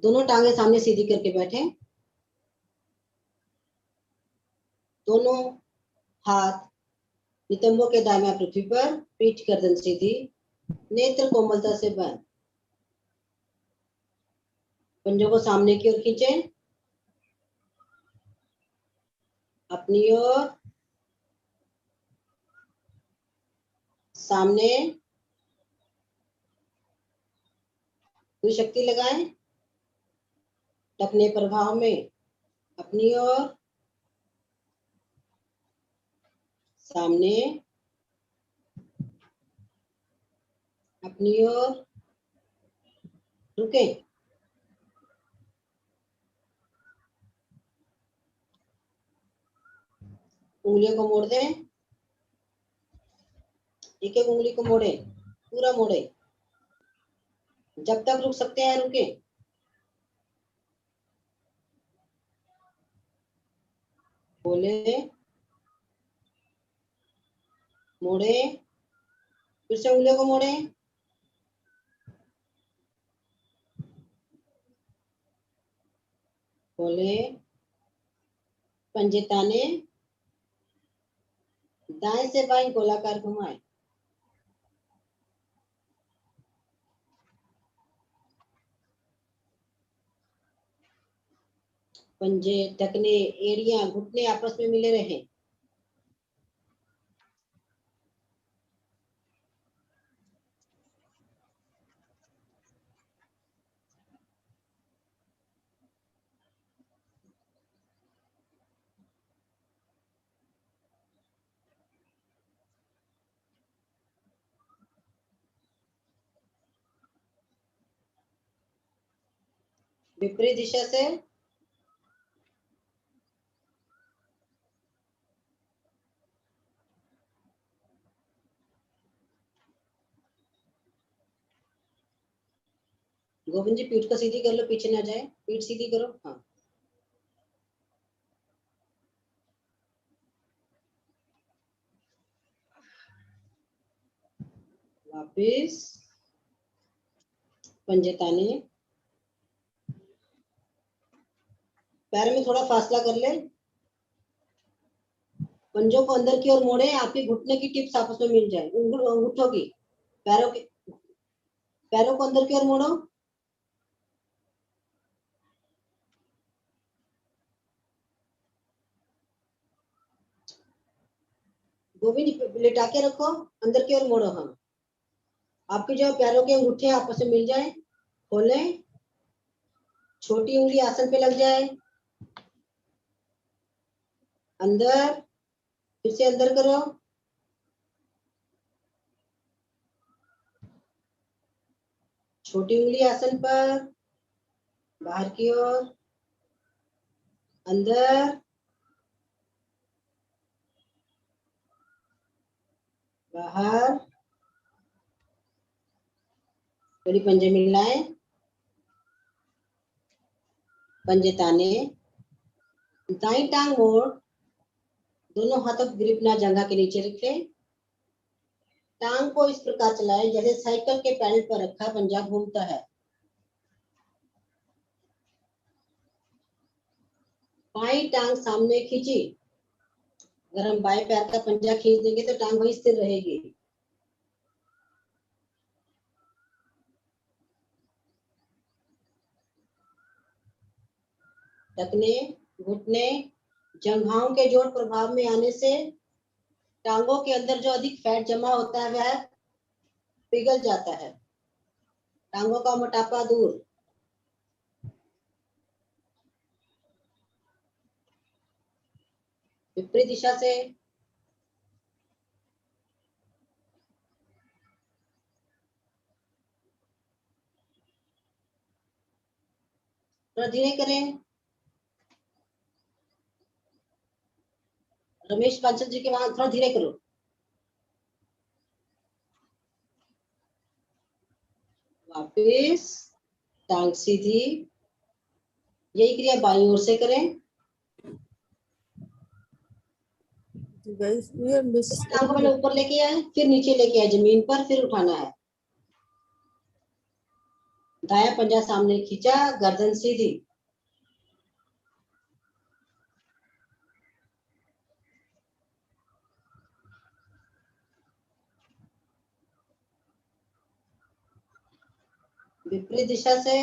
दोनों टांगे सामने सीधी करके बैठे, दोनों हाथ नितंबों के दाहिने पृथ्वी पर, पीठ गर्दन सीधी, नेत्र कोमलता से बंद, पंजों को सामने की ओर खींचे, अपनी ओर, सामने, पूरी शक्ति लगाएं, टकने प्रभाव में अपनी ओर, सामने, अपनी ओर, रुके, उंगलियों को मोड़ दें, एक एक उंगली को मोड़े, पूरा मोड़े, जब तक रुक सकते हैं रुके, बोले, मोड़े, फिर से उंगलियों को मोड़े, बोले, पंजे ताने, दाएं से बाएं गोलाकार घुमाए, पंजे, टकने, एड़ियां, घुटने आपस में मिले रहे, विपरीत दिशा से गोविंद जी पीठ को सीधी कर लो, पीछे ना जाए, पीठ सीधी करो, हाँ, वापिस, पंजे ताने, पैर में थोड़ा फासला कर ले, पंजों को अंदर की ओर मोड़े, आपके घुटने की टिप्स आपस में मिल जाए, अंगूठों की, पैरों को अंदर की ओर मोड़ो, गोविंद लेटा के रखो, अंदर की ओर मोड़ो, हम आपके जो पैरों के अंगूठे आपस में मिल जाए, खोले, छोटी उंगली आसन पे लग जाए, अंदर, फिर से अंदर करो, छोटी उंगली आसन पर, बाहर की ओर, अंदर, बाहर, थोड़ी पंजे मिलाए, पंजे ताने, दाई टांग मोड़, दोनों हाथों की ग्रिप ना जंघा के नीचे रखे, टांग को इस प्रकार चलाए जैसे साइकिल के पैडल पर रखा पंजा घूमता है, बाई टांग सामने खींची, अगर हम बाएं पैर का पंजा खींच देंगे तो टांग वहीं स्थिर रहेगी, टकने, घुटने, जंघाओं के जोड़ प्रभाव में आने से टांगों के अंदर जो अधिक फैट जमा होता है वह पिघल जाता है, टांगों का मोटापा दूर, विपरीत दिशा से थोड़ा धीरे करें, रमेश पांचल जी के वहां थोड़ा धीरे करो, वापिस, टांग सीधी, यही क्रिया बाईं ओर से करें, टांग को पहले ऊपर लेके आए, फिर नीचे लेके आए जमीन पर, फिर उठाना है, दायां पंजा सामने खींचा, गर्दन सीधी। विपरीत दिशा से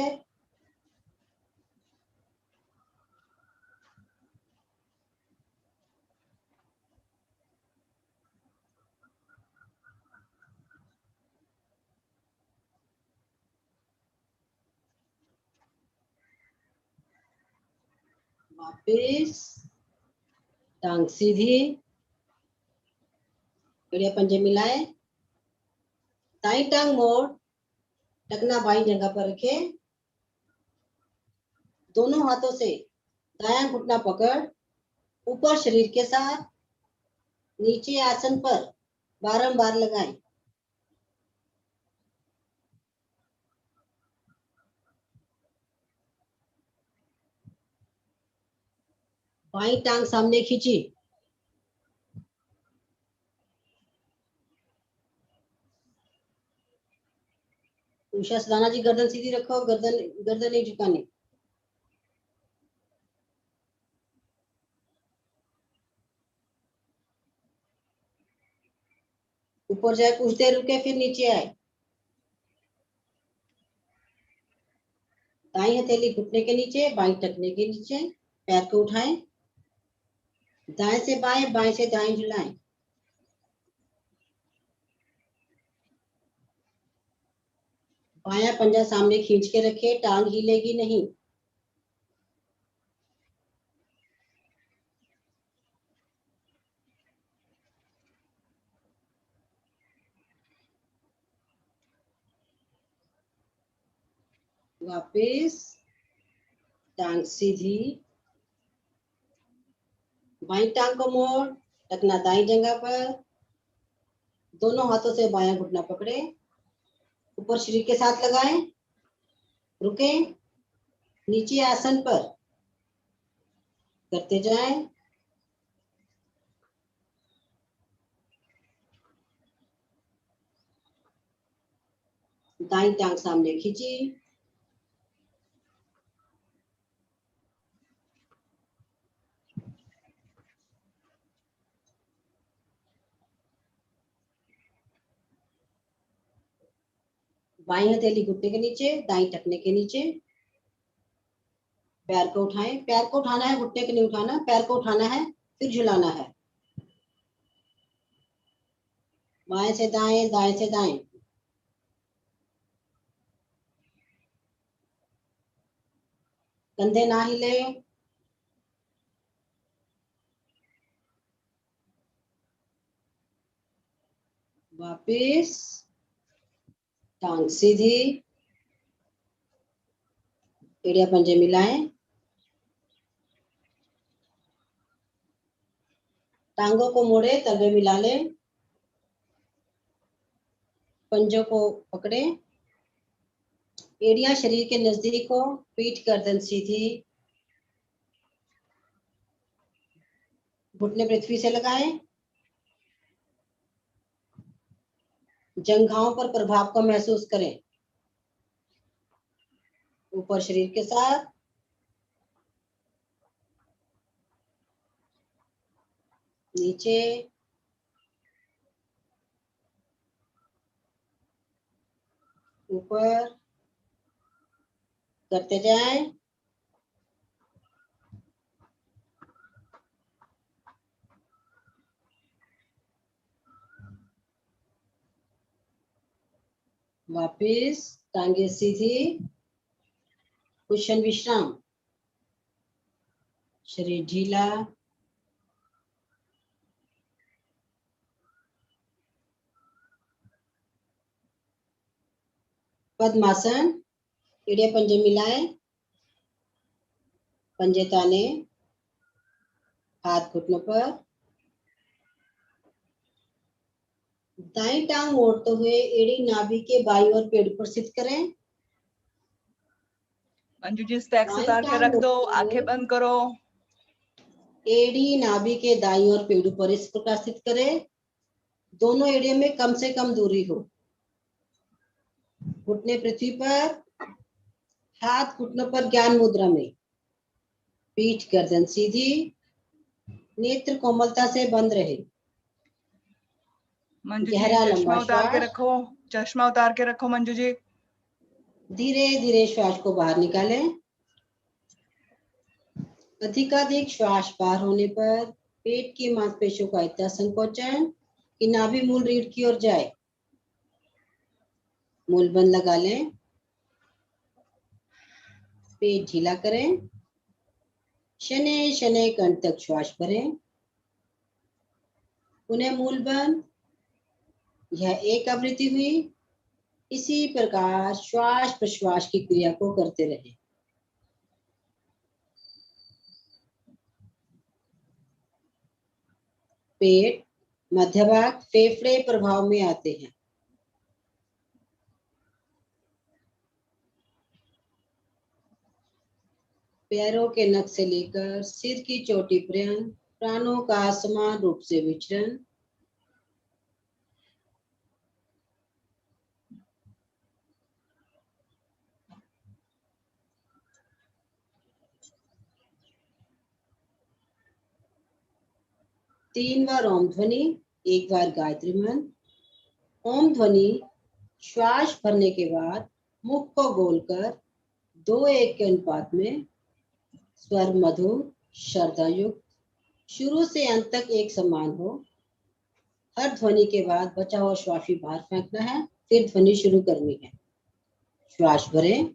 वापिस, टांग सीधी, एड़िया पंजे मिलाए, दाई टांग मोड़, टखना बाई जगह पर रखे, दोनों हाथों से दायां घुटना पकड़, ऊपर शरीर के साथ नीचे आसन पर बारंबार लगाएं। बाई टांग सामने खींची, उषा सदाना जी गर्दन सीधी रखो, गर्दन नहीं झुकानी। ऊपर जाए, कुछ देर रुके, फिर नीचे आए। दाई हथेली घुटने के नीचे, बाई टखने के नीचे, पैर को उठाएं, दाएं से बाएं, बाएं से दाएं झुलाएं। बायां पंजा सामने खींच के रखे, टांग हिलेगी नहीं। वापिस, टांग सीधी, बाई टांग को मोड़, टखना दाई जगह पर, दोनों हाथों से बायां घुटना पकड़े, ऊपर शरीर के साथ लगाएं, रुके, नीचे आसन पर करते जाएं। दाई टांग सामने खींची, बाई हथेली घुटने के नीचे, दाई टखने के नीचे, पैर को उठाएं, पैर को उठाना है, घुटने के नहीं उठाना, पैर को उठाना है, फिर झुलाना है। बाएं से दाएं, दाएं से दाएं। कंधे ना हिले, वापिस, टांग सीधी, एड़िया पंजे मिलाएं, टांगों को मोड़े, तलवे मिला ले, पंजों को पकड़े, एड़िया शरीर के नजदीक हो, पीठ गर्दन सीधी, घुटने पृथ्वी से लगाएं, जंघाओं पर प्रभाव को महसूस करें, ऊपर शरीर के साथ, नीचे, ऊपर करते जाएं। वापिस, टांगे सीधी, कुशन विश्राम, शरीर ढीला, पद्मासन, एड़िया पंजे मिलाए, पंजे ताने, हाथ घुटनों पर, दाई टांग मोड़ते हुए एड़ी नाभि के बाईं ओर पेड़ पर स्थित करें। मंजू जी स्टैक्स उतार के रख दो, आंखें बंद करो। एड़ी नाभि के दाईं ओर पेड़ पर इस प्रकार स्थित करें, दोनों एड़ियों में कम से कम दूरी हो, घुटने पृथ्वी पर, हाथ घुटनों पर ज्ञान मुद्रा में, पीठ गर्दन सीधी, नेत्र कोमलता से बंद रहे। मंजू जी गहरा चश्मा लंबा उतार के श्वास, रखो, चश्मा उतार के रखो मंजू जी। धीरे धीरे श्वास को बाहर निकालें। अधिकाधिक श्वास बाहर होने पर पेट की मांसपेशियों का इतना संकोचन कि नाभि मूल रीढ़ की ओर जाए। मूल बंद लगा लें, पेट ढीला करें, शनै शनै कंठ तक श्वास भरें, पुनः मूल बंद। यह एक आवृत्ति हुई। इसी प्रकार श्वास प्रश्वास की क्रिया को करते रहें। पेट, मध्य भाग, फेफड़े प्रभाव में आते हैं। पैरों के नख से लेकर सिर की चोटी पर्यंत प्राणों का समान रूप से विचरण। तीन बार ओम ध्वनि, एक बार गायत्री मंत्र। ओम ध्वनि श्वास भरने के बाद मुख को गोलकर 2:1 के अनुपात में स्वर मधुर श्रद्धा युक्त, शुरू से अंत तक एक समान हो। हर ध्वनि के बाद बचा हुआ श्वास भी बाहर फेंकना है, फिर ध्वनि शुरू करनी है। श्वास भरें।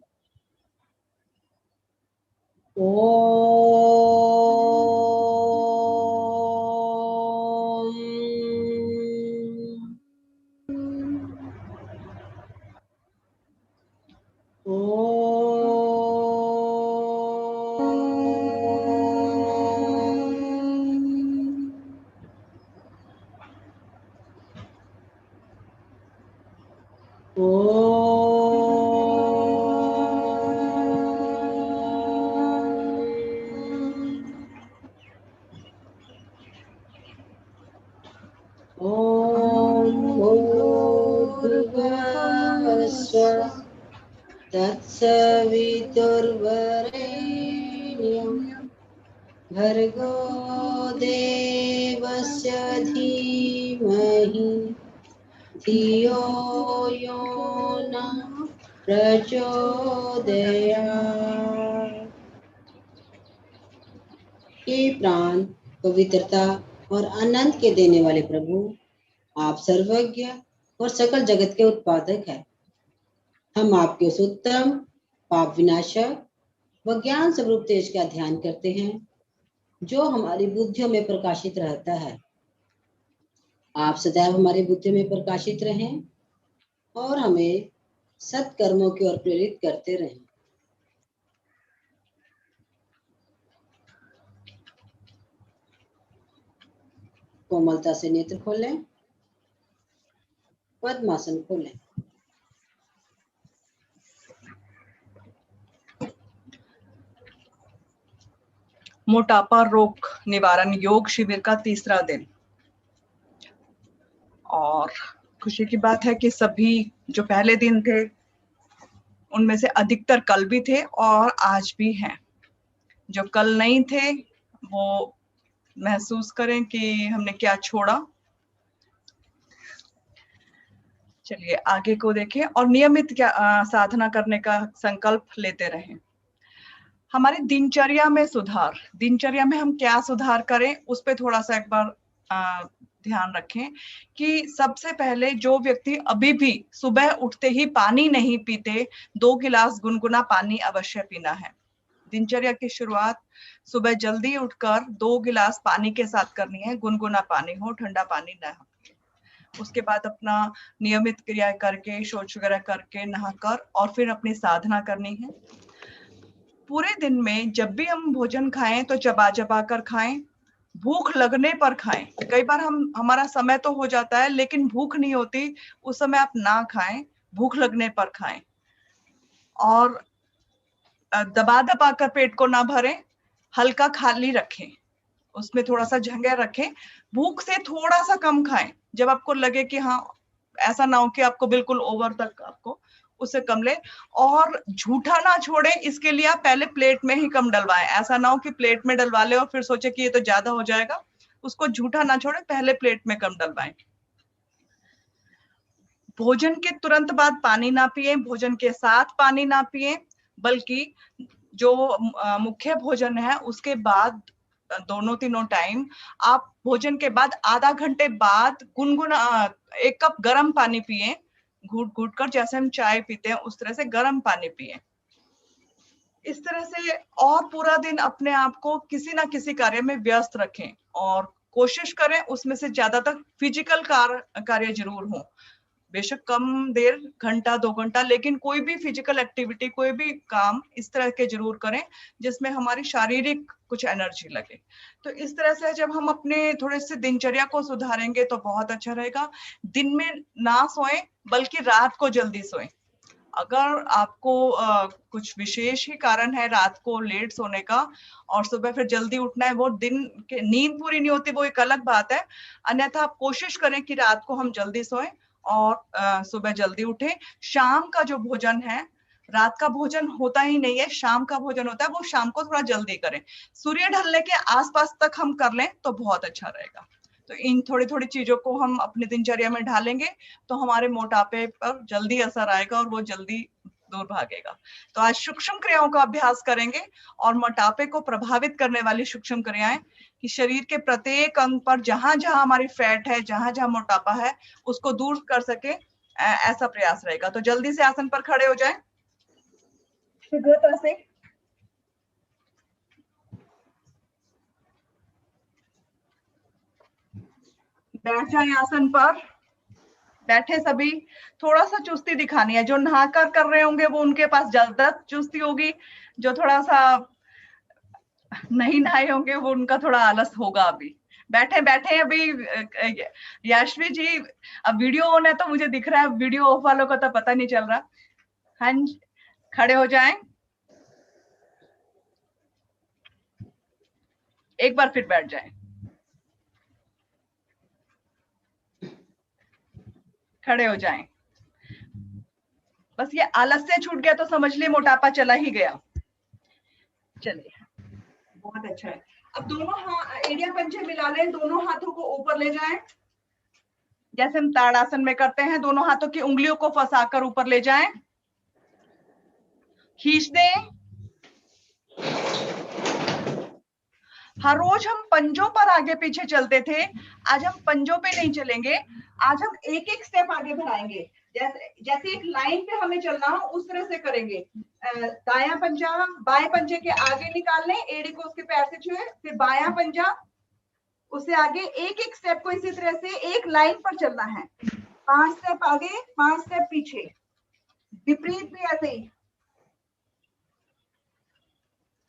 तत्सवितुर्वरेण्यं भर्गो देवस्य धीमहि धियो यो न प्रचोदयात्। हे प्राण, पवित्रता और आनंद के देने वाले प्रभु, आप सर्वज्ञ और सकल जगत के उत्पादक हैं। हम आपके उस उत्तम, पाप विनाशक व ज्ञान स्वरूप तेज का ध्यान करते हैं जो हमारी बुद्धियों में प्रकाशित रहता है। आप सदैव हमारी बुद्धियों में प्रकाशित रहें और हमें सत्कर्मों की ओर प्रेरित करते रहें। कोमलता से नेत्र खोलें, पद्मासन खोलें। मोटापा रोग निवारण योग शिविर का तीसरा दिन, और खुशी की बात है कि सभी जो पहले दिन थे उनमें से अधिकतर कल भी थे और आज भी हैं। जो कल नहीं थे वो महसूस करें कि हमने क्या छोड़ा। चलिए आगे को देखें और नियमित साधना करने का संकल्प लेते रहें। हमारी दिनचर्या में सुधार, दिनचर्या में हम क्या सुधार करें उस पे थोड़ा सा एक बार ध्यान रखें कि सबसे पहले जो व्यक्ति अभी भी सुबह उठते ही पानी नहीं पीते, 2 गिलास गुनगुना पानी अवश्य पीना है। दिनचर्या की शुरुआत सुबह जल्दी उठकर 2 गिलास पानी के साथ करनी है, गुनगुना पानी हो, ठंडा पानी न हो। उसके बाद अपना नियमित क्रिया करके, शौच वगैरह करके, नहाकर और फिर अपनी साधना करनी है। पूरे दिन में जब भी हम भोजन खाएं तो चबा चबा कर खाएं, भूख लगने पर खाएं। कई बार हमारा समय तो हो जाता है लेकिन भूख नहीं होती, उस समय आप ना खाएं, भूख लगने पर खाएं। और दबा दबा कर पेट को ना भरें, हल्का खाली रखें, उसमें थोड़ा सा जगह रखें। भूख से थोड़ा सा कम खाएं, जब आपको लगे कि हाँ, ऐसा ना हो कि आपको बिल्कुल ओवर तक आपको उससे कम ले। और झूठा ना छोड़े, इसके लिए आप पहले प्लेट में ही कम डलवाएं। ऐसा ना हो कि प्लेट में डलवा ले और फिर सोचे कि ये तो ज्यादा हो जाएगा। उसको झूठा ना छोड़े, पहले प्लेट में कम डलवाएं। भोजन के तुरंत बाद पानी ना पिए, भोजन के साथ पानी ना पिए, बल्कि जो मुख्य भोजन है उसके बाद दोनों तीनों टाइम आप भोजन के बाद आधा घंटे बाद गुनगुना 1 कप गर्म पानी पिए, घूट घूट कर, जैसे हम चाय पीते हैं उस तरह से गर्म पानी पिए। इस तरह से और पूरा दिन अपने आप को किसी ना किसी कार्य में व्यस्त रखें और कोशिश करें उसमें से ज्यादातर फिजिकल कार्य जरूर हो, बेशक कम देर, घंटा 2 घंटा, लेकिन कोई भी फिजिकल एक्टिविटी, कोई भी काम इस तरह के जरूर करें जिसमें हमारी शारीरिक कुछ एनर्जी लगे। तो इस तरह से जब हम अपने थोड़े से दिनचर्या को सुधारेंगे तो बहुत अच्छा रहेगा। दिन में ना सोएं, बल्कि रात को जल्दी सोएं। अगर आपको कुछ विशेष ही कारण है रात को लेट सोने का और सुबह फिर जल्दी उठना है, वो दिन के नींद पूरी नहीं होती, वो एक अलग बात है। अन्यथा आप कोशिश करें कि रात को हम जल्दी सोएं और सुबह जल्दी उठें। शाम का जो भोजन है, रात का भोजन होता ही नहीं है, शाम का भोजन होता है, वो शाम को थोड़ा जल्दी करें। सूर्य ढलने के आसपास तक हम कर लें तो बहुत अच्छा रहेगा। तो इन थोड़ी थोड़ी चीजों को हम अपनी दिनचर्या में ढालेंगे तो हमारे मोटापे पर जल्दी असर आएगा और वो जल्दी दूर भागेगा। तो आज सूक्ष्म क्रियाओं का अभ्यास करेंगे और मोटापे को प्रभावित करने वाली सूक्ष्म क्रियाएं, कि शरीर के प्रत्येक अंग पर जहां जहां हमारी फैट है, जहां जहां मोटापा है, उसको दूर कर सके, ऐसा प्रयास रहेगा। तो जल्दी से आसन पर खड़े हो जाएं, शीघ्रता से। बैठ जाएं आसन पर। बैठे सभी, थोड़ा सा चुस्ती दिखानी है। जो नहाकर कर रहे होंगे वो उनके पास ज्यादा चुस्ती होगी, जो थोड़ा सा नहीं नहाए होंगे वो उनका थोड़ा आलस होगा। अभी बैठे बैठे अभी याश्वी जी, अब वीडियो ऑन है तो मुझे दिख रहा है, वीडियो ऑफ वालों का तो पता नहीं चल रहा। हाँ, खड़े हो जाएं, एक बार फिर बैठ जाएं, खड़े हो जाएं। बस ये आलस्य छूट गया तो समझ लिए मोटापा चला ही गया। चलिए, बहुत अच्छा है। अब दोनों एड़िया पंजे मिला लें, दोनों हाथों को ऊपर ले जाएं, जैसे हम ताड़ासन में करते हैं। दोनों हाथों की उंगलियों को फंसाकर ऊपर ले जाएं, खींच दें। हर रोज हम पंजों पर आगे पीछे चलते थे, आज हम पंजों पे नहीं चलेंगे। आज हम एक एक स्टेप आगे बढ़ाएंगे। जैसे एक लाइन पे हमें चलना हो उस तरह से करेंगे। दायां पंजा बाएं पंजे के आगे निकाल लें, एड़ी को उसके पैर से छुए, फिर बायां पंजा उससे आगे, एक एक स्टेप को इसी तरह से एक लाइन पर चलना है। 5 स्टेप आगे, 5 स्टेप पीछे, विपरीत भी ऐसे ही।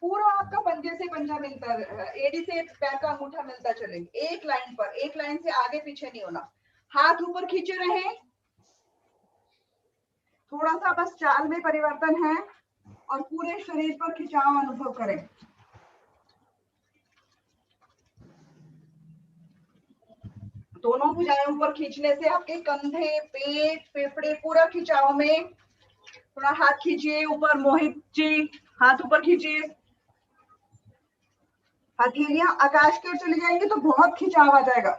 पूरा आपका पंजे से पंजा मिलता, एड़ी से पैर का अंगूठा मिलता चलेंगे, एक लाइन पर, एक लाइन से आगे पीछे नहीं होना। हाथ ऊपर खींचे रहे, थोड़ा सा बस चाल में परिवर्तन है और पूरे शरीर पर खिंचाव अनुभव करें। दोनों भुजाएं ऊपर खींचने से आपके कंधे, पेट, फेफड़े पूरा खिंचाव में। थोड़ा हाथ खींचिए ऊपर, मोहित जी हाथ ऊपर खींचिए। हथेलियां आकाश की ओर चली जाएंगी तो बहुत खिंचाव आ जाएगा।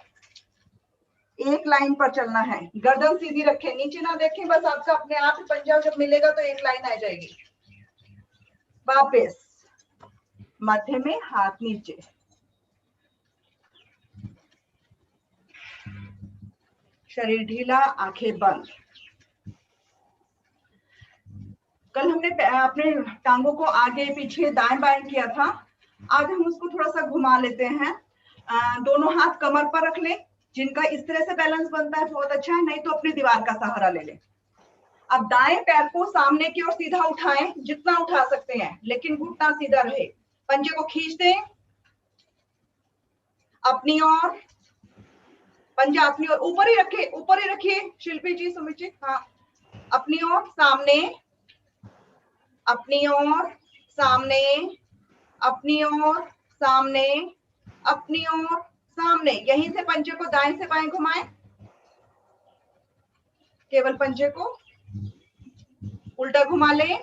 एक लाइन पर चलना है, गर्दन सीधी रखें, नीचे ना देखें, बस आपका अपने आप ही पंजा जब मिलेगा तो एक लाइन आ जाएगी। वापस मध्य में, हाथ नीचे, शरीर ढीला, आंखें बंद। कल हमने अपने टांगों को आगे पीछे दाएं बाएं किया था, आज हम उसको थोड़ा सा घुमा लेते हैं। दोनों हाथ कमर पर रख लें, जिनका इस तरह से बैलेंस बनता है बहुत अच्छा है, नहीं तो अपनी दीवार का सहारा ले लें। अब दाएं पैर को सामने की ओर सीधा उठाएं, जितना उठा सकते हैं, लेकिन घुटना सीधा रहे। पंजे को खींच दें अपनी ओर, पंजा अपनी ओर, ऊपर ही रखे, ऊपर ही रखिए शिल्पी जी, सुमित जी। हाँ, अपनी ओर सामने, अपनी ओर सामने, अपनी ओर सामने, अपनी ओर सामने। यहीं से पंजे को दाएं से बाएं घुमाएं, केवल पंजे को। उल्टा घुमा ले,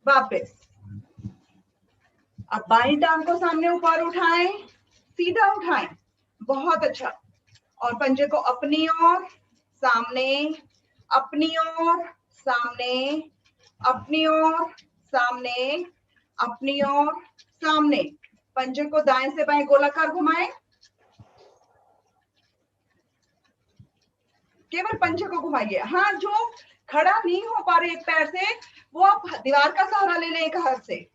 वापस। अब बाईं टांग को सामने ऊपर उठाएं, सीधा उठाएं, बहुत अच्छा। और पंजे को अपनी ओर, सामने, अपनी ओर, सामने, अपनी ओर, सामने, अपनी ओर, सामने। पंजे को दाएं से बाएं गोलाकार घुमाएं, केवल पंजे को घुमाइए। हाँ, जो खड़ा नहीं हो पा रहे एक पैर से, वो आप दीवार का सहारा ले लें एक हाथ से।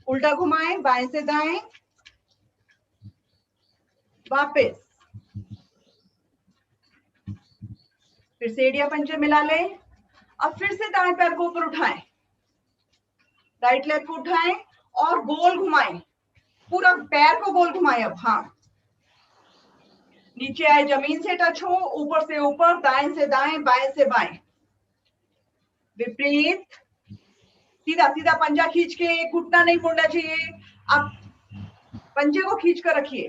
उल्टा घुमाएं, बाएं से दाएं, वापस। फिर से एड़िया पंजे मिला लें। अब फिर से दाएं पैर को ऊपर उठाएं, राइट लेग को उठाएं और गोल घुमाएं, पूरा पैर को गोल घुमाएं। अब हाँ, नीचे आए, जमीन से टच हो, ऊपर से ऊपर, दाएं से दाएं, बाएं से बाएं, विपरीत। सीधा सीधा पंजा खींच के, घुटना नहीं मुड़ना चाहिए। अब पंजे को खींच कर रखिए,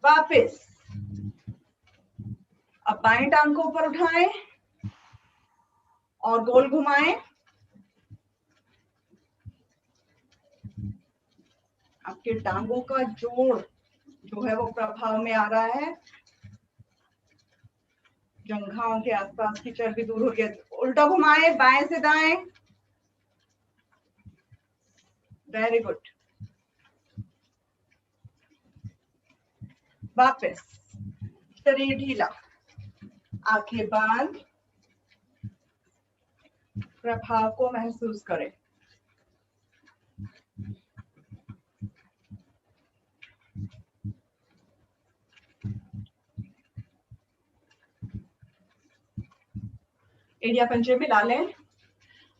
वापस। अब बाएं टांग को ऊपर उठाएं और गोल घुमाएं। आपके टांगों का जोड़ जो है वो प्रभाव में आ रहा है, जंघाओं के आसपास की चर्बी दूर हो गई। उल्टा घुमाएं, बाएं से दाएं, वेरी गुड, वापस। शरीर ढीला, आंखें बंद, प्रभाव को महसूस करें। एड़िया पंजे मिला लें।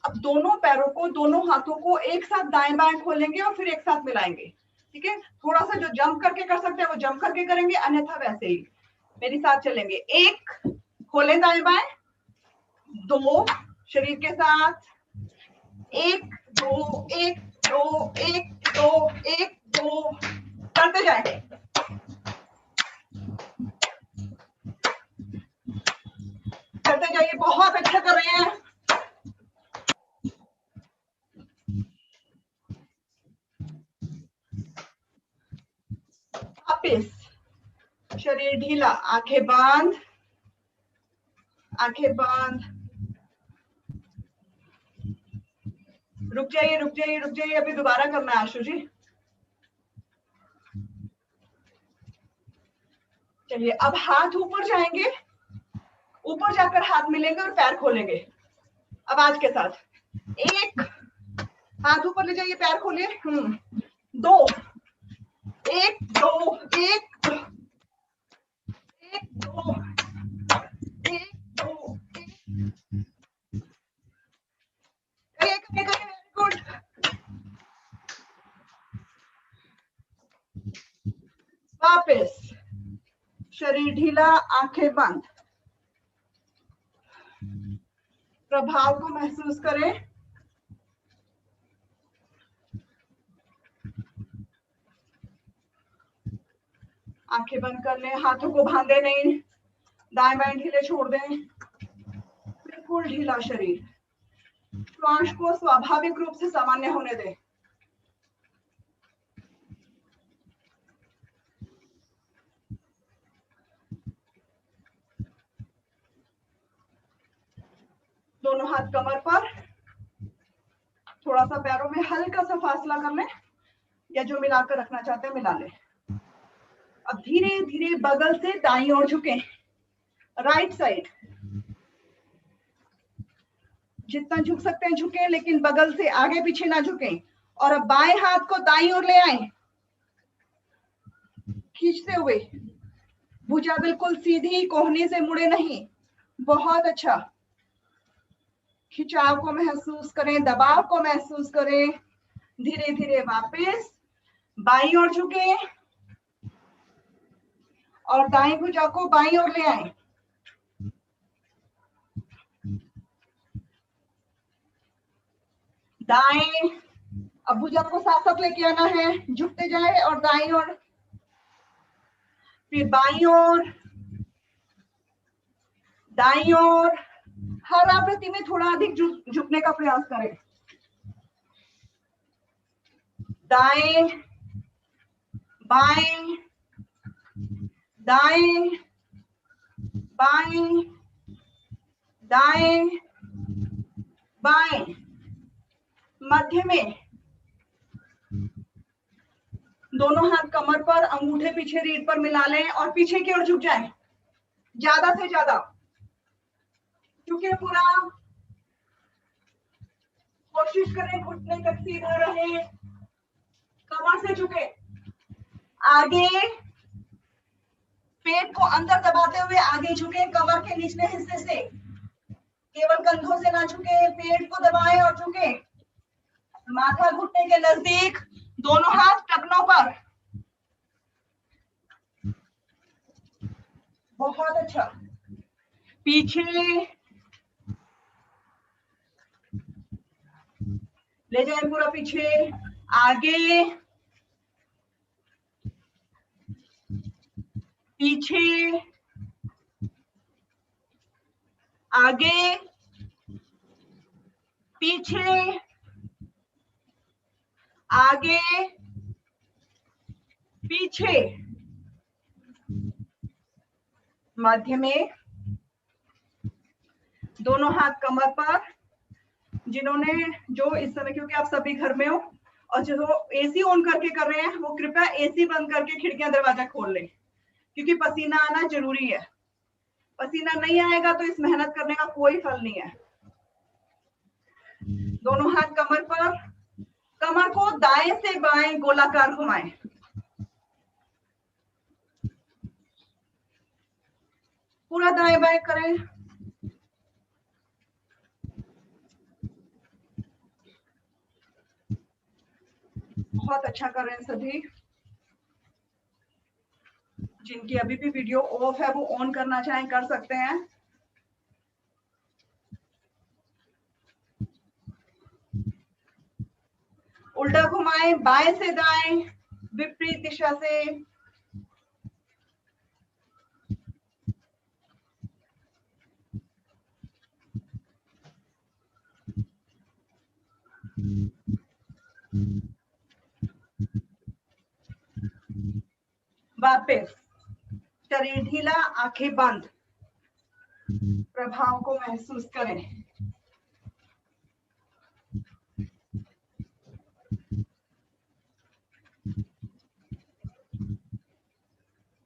अब दोनों पैरों को, दोनों हाथों को एक साथ दाएं बाएं खोलेंगे और फिर एक साथ मिलाएंगे। ठीक है, थोड़ा सा जो जंप करके कर सकते हैं वो जंप करके करेंगे, अन्यथा वैसे ही मेरे साथ चलेंगे। एक, खोलें दाएं बाएं, दो, शरीर के साथ, एक दो, एक दो, एक दो, एक दो, करते जाएं। करते जाइए, बहुत अच्छा कर रहे हैं। वापिस, शरीर ढीला, आंखें बंद, आंखें बंद। रुक जाइए, रुक जाइए, रुक जाइए, अभी दोबारा करना है आशु जी। चलिए, अब हाथ ऊपर जाएंगे, ऊपर जाकर हाथ मिलेंगे और पैर खोलेंगे। अब आज के साथ, एक, हाथ ऊपर ले जाइए, पैर खोलिए, दो, एक दो, एक दो, एक दो, एक दो, एक, वेरी गुड। वापस, शरीर ढीला, आंखें बंद, प्रभाव को महसूस करें। आंखें बंद कर लें, हाथों को बांधे नहीं, दाएं बाएं ढीले छोड़ दें, बिल्कुल ढीला शरीर। श्वास को स्वाभाविक रूप से सामान्य होने दें। दोनों हाथ कमर पर, थोड़ा सा पैरों में हल्का सा फासला कर लें, या जो मिलाकर रखना चाहते हैं मिला लें। अब धीरे धीरे बगल से दाईं ओर झुकें, राइट साइड। जितना झुक सकते हैं झुकें, लेकिन बगल से आगे पीछे ना झुकें। और अब बाएं हाथ को दाईं ओर ले आए, खींचते हुए, भुजा बिल्कुल सीधी, कोहनी से मुड़े नहीं। बहुत अच्छा, खिंचाव को महसूस करें, दबाव को महसूस करें। धीरे धीरे वापस बाईं ओर झुके और दाईं भुजा को बाईं ओर ले आए। दाएं, अब भुजा को साथ साथ लेके आना है, झुकते जाए और दाईं ओर फिर बाईं ओर, दाईं ओर। हर आवृत्ति में थोड़ा अधिक झुकने का प्रयास करें। दाएं, बाएं, दाएं, बाएं, दाएं, बाएं। मध्य में दोनों हाथ कमर पर, अंगूठे पीछे रीढ़ पर मिला लें और पीछे की ओर झुक जाएं, ज्यादा से ज्यादा, क्योंकि पूरा कोशिश करें घुटने तक सीधा रहे, कमर से झुके। आगे पेट को अंदर दबाते हुए आगे झुके, कमर के निचले हिस्से से, केवल कंधों से ना झुके, पेट को दबाएं और झुके। माथा घुटने के नजदीक, दोनों हाथ टखनों पर। बहुत अच्छा। पीछे ले जाए पूरा पीछे, आगे, पीछे, आगे, पीछे, आगे, पीछे। मध्य में दोनों हाथ कमर पर। जिन्होंने जो इस समय, क्योंकि आप सभी घर में हो और जो एसी ऑन करके कर रहे हैं, वो कृपया एसी बंद करके खिड़कियां दरवाजा खोल लें, क्योंकि पसीना आना जरूरी है। पसीना नहीं आएगा तो इस मेहनत करने का कोई फल नहीं है। दोनों हाथ कमर पर, कमर को दाएं से बाएं गोलाकार घुमाएं। पूरा दाएं बाएं करें। बहुत अच्छा कर रहे हैं सभी। जिनकी अभी भी वीडियो ऑफ है वो ऑन करना चाहें कर सकते हैं। उल्टा घुमाएं, बाएं से दाएं, विपरीत दिशा से। वापस शरीर ढीला, आंखें बंद। प्रभाव को महसूस करें।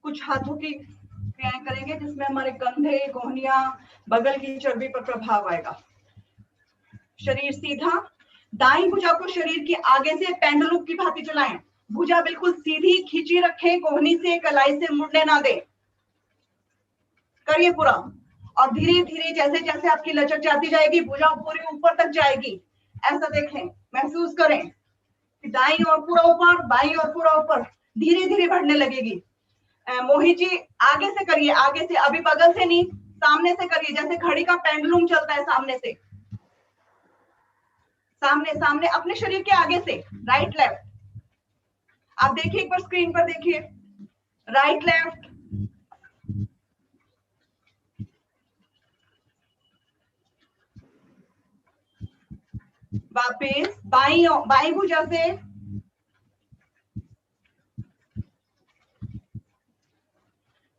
कुछ हाथों की क्रियाएं करेंगे जिसमें हमारे कंधे, कोहनियां, बगल की चर्बी पर प्रभाव आएगा। शरीर सीधा, दाईं भुजा को शरीर के आगे से पेंडुलम की भांति चलाएं। भुजा बिल्कुल सीधी खींची रखें, कोहनी से, कलाई से मुड़ने ना दें। करिए पूरा। और धीरे धीरे जैसे जैसे आपकी लचक जाती जाएगी, भुजा पूरी ऊपर तक जाएगी। ऐसा देखें, महसूस करें कि दाईं ओर पूरा ऊपर, बाईं ओर पूरा ऊपर, धीरे धीरे बढ़ने लगेगी। मोहित जी आगे से करिए, आगे से, अभी बगल से नहीं, सामने से करिए, जैसे घड़ी का पेंडुलम चलता है सामने से। सामने सामने, अपने शरीर के आगे से, राइट लेफ्ट। आप देखिए, एक बार स्क्रीन पर देखिए, राइट लेफ्ट। वापिस बाईं भुजा से,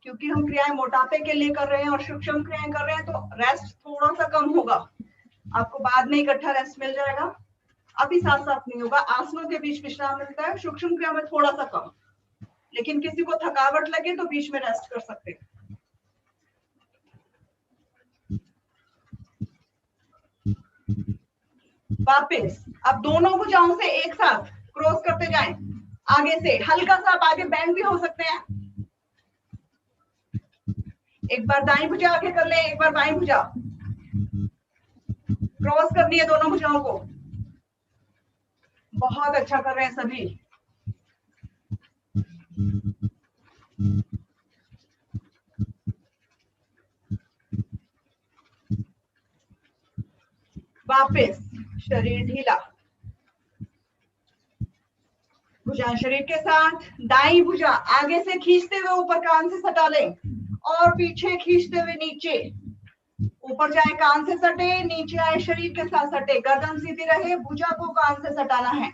क्योंकि हम क्रियाएं मोटापे के लिए कर रहे हैं और सूक्ष्म क्रियाएं कर रहे हैं, तो रेस्ट थोड़ा सा कम होगा। आपको बाद में इकट्ठा रेस्ट मिल जाएगा, अभी साथ साथ नहीं होगा। आसनों के बीच विश्राम मिलता है, सूक्ष्म क्रिया में थोड़ा सा कम। लेकिन किसी को थकावट लगे तो बीच में रेस्ट कर सकते हैं। वापस अब दोनों भुजाओं से एक साथ क्रॉस करते जाएं। आगे से हल्का सा आप आगे बैंड भी हो सकते हैं। एक बार दाईं भुजा आगे कर लें, एक बार बाईं भुजा। क्रॉस करनी है दोनों भुजाओं को। बहुत अच्छा कर रहे हैं सभी। वापस शरीर ढीला, भुजा शरीर के साथ, दाई भुजा आगे से खींचते हुए ऊपर कान से सटा लें और पीछे खींचते हुए नीचे, ऊपर जाए कान से सटे, नीचे आए शरीर के साथ सटे, गर्दन सीधी रहे, भुजा को कान से सटाना है,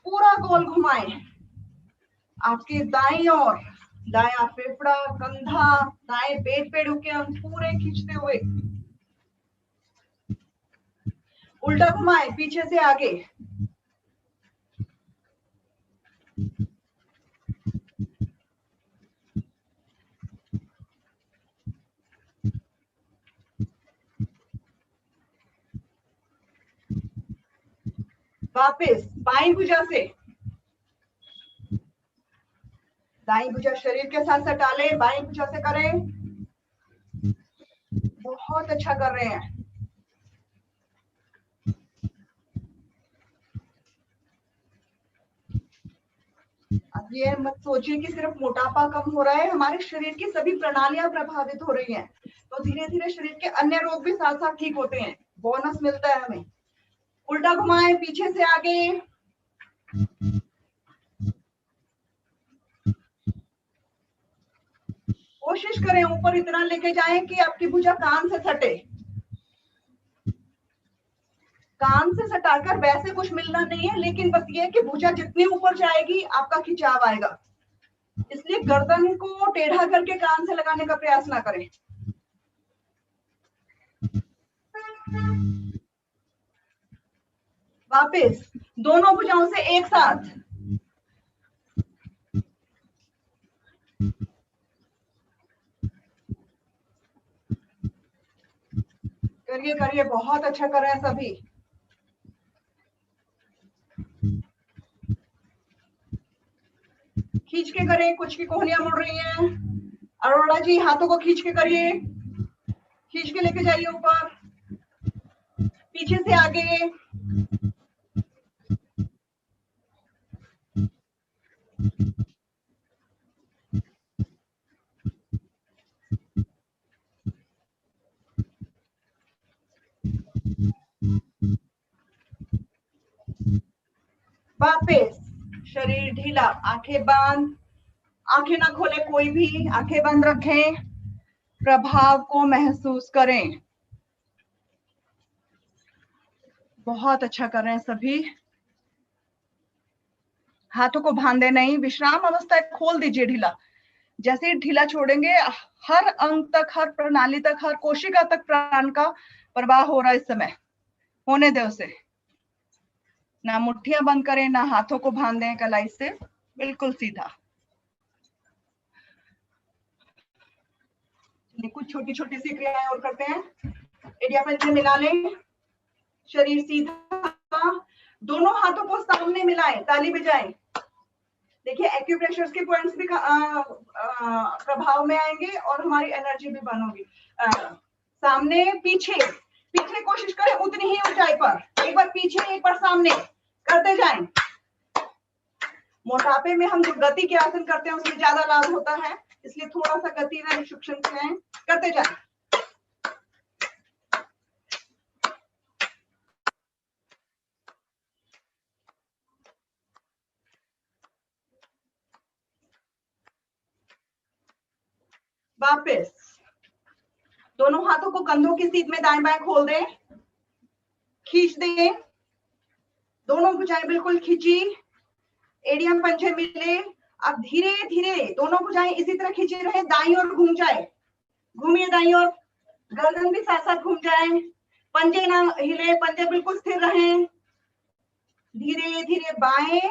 पूरा गोल घुमाएं। आपके दाईं ओर दायां फेफड़ा, कंधा, दाएं पेट पे ढुके हम पूरे खींचते हुए, उल्टा घुमाएं पीछे से आगे, वापस बाईं भुजा से, दाईं भुजा शरीर के साथ सटा ले, बाईं भुजा से करें, बहुत अच्छा कर रहे हैं। अब ये मत सोचिए कि सिर्फ मोटापा कम हो रहा है, हमारे शरीर की सभी प्रणालियां प्रभावित हो रही हैं, तो धीरे धीरे शरीर के अन्य रोग भी साथ साथ ठीक होते हैं, बोनस मिलता है हमें। उल्टा घुमाएं पीछे से आगे, कोशिश करें ऊपर इतना लेके जाएं कि आपकी भुजा कान से सटे, कान से सटाकर वैसे कुछ मिलना नहीं है, लेकिन बस ये कि भुजा जितनी ऊपर जाएगी आपका खिंचाव आएगा, इसलिए गर्दन को टेढ़ा करके कान से लगाने का प्रयास ना करें। वापस दोनों भुजाओं से एक साथ, करिए करिए, बहुत अच्छा कर रहे हैं सभी। खींच के करें, कुछ की कोहनियां मुड़ रही हैं। अरोड़ा जी हाथों को खींच के करिए, खींच के लेके जाइए ऊपर, पीछे से आगे, वापस शरीर ढीला, आंखें बंद, आंखें ना खोले कोई भी, आंखें बंद रखें, प्रभाव को महसूस करें। बहुत अच्छा कर रहे हैं सभी। हाथों को बांधे नहीं, विश्राम अवस्था खोल दीजिए ढीला, जैसे ही ढीला छोड़ेंगे हर अंग तक, हर प्रणाली तक, हर कोशिका तक प्राण का प्रवाह हो रहा है इस समय, होने दे उसे। ना मुट्ठियां बंद करें, ना हाथों को बांधे कलाई से, बिल्कुल सीधा। कुछ छोटी छोटी सी क्रियाएं और करते हैं। एडिया पंजे मिला लें, शरीर सीधा, दोनों हाथों को सामने मिलाएं, ताली बजाएं। देखिए एक्यूप्रेशर के पॉइंट्स भी प्रभाव में आएंगे और हमारी एनर्जी भी बर्न होगी। सामने पीछे, पीछे कोशिश करें उतनी ही ऊंचाई पर, एक बार पीछे एक बार सामने करते जाएं। मोटापे में हम जो गति के आसन करते हैं उसमें ज्यादा लाभ होता है, इसलिए थोड़ा सा गति में सूक्ष्म क्रियाएं करते जाएं। वापस दोनों हाथों को कंधों की सीध में दाएं बाएं खोल दें, खींच दें, दोनों भुजाएं बिल्कुल खींची, एडियम पंजे मिले। अब धीरे धीरे दोनों भुजाएं इसी तरह खींची रहे, दाईं ओर घूम जाए, घूमिए दाईं ओर, गर्दन भी साथ साथ घूम जाए, पंजे ना हिले, पंजे बिल्कुल स्थिर रहें। धीरे धीरे बाएं,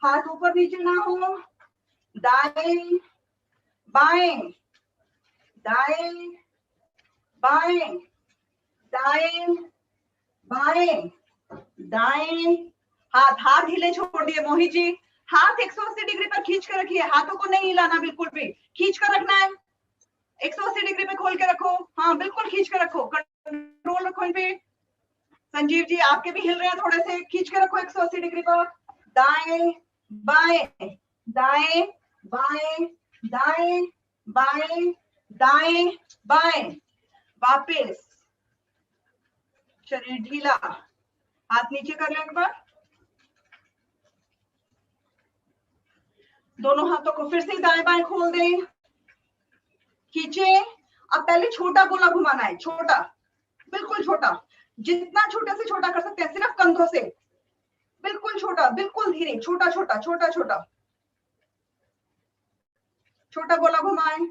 हाथ ऊपर नीचे ना हो, दाएं बाएं, दाएं बाएं, दाएं बाएं, दाएं, हाथ हिले छोड़ दिए। मोहित जी हाथ 180 डिग्री पर खींच कर रखिए, हाथों को नहीं हिलाना, बिल्कुल भी खींच कर रखना है, 180 डिग्री पे खोल के रखो, हाँ बिल्कुल खींच कर रखो, कंट्रोल रखो इन पे। संजीव जी आपके भी हिल रहे हैं थोड़े से, खींच के रखो 180 डिग्री पर, दाएं बाएं, दाएं बाएं, दाएं बाएं, दाएं बाएं। वापस शरीर ढीला, हाथ नीचे कर लें एक बार, दोनों हाथों को फिर से दाएं बाएं खोल दें, खींचे। अब पहले छोटा गोला घुमाना है, छोटा, बिल्कुल छोटा, जितना छोटे से छोटा कर सकते हैं, सिर्फ कंधों से, बिल्कुल छोटा, बिल्कुल धीरे, छोटा छोटा छोटा छोटा छोटा गोला घुमाएं,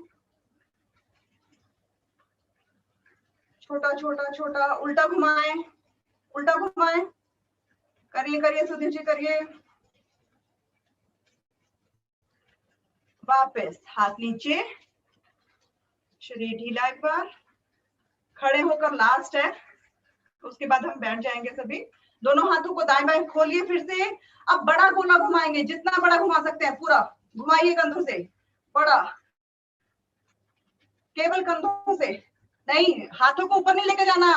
छोटा छोटा छोटा, उल्टा घुमाएं, उल्टा घुमाएं, करिए करिए सुधीर जी, करिए। वापस हाथ नीचे, शरीर ढीला, एक बार खड़े होकर लास्ट है, उसके बाद हम बैठ जाएंगे सभी। दोनों हाथों को दाएं बाएं खोलिए फिर से। अब बड़ा गोला घुमाएंगे, जितना बड़ा घुमा सकते हैं पूरा घुमाइए कंधों से, बड़ा, केवल कंधों से, नहीं हाथों को ऊपर नहीं लेके जाना,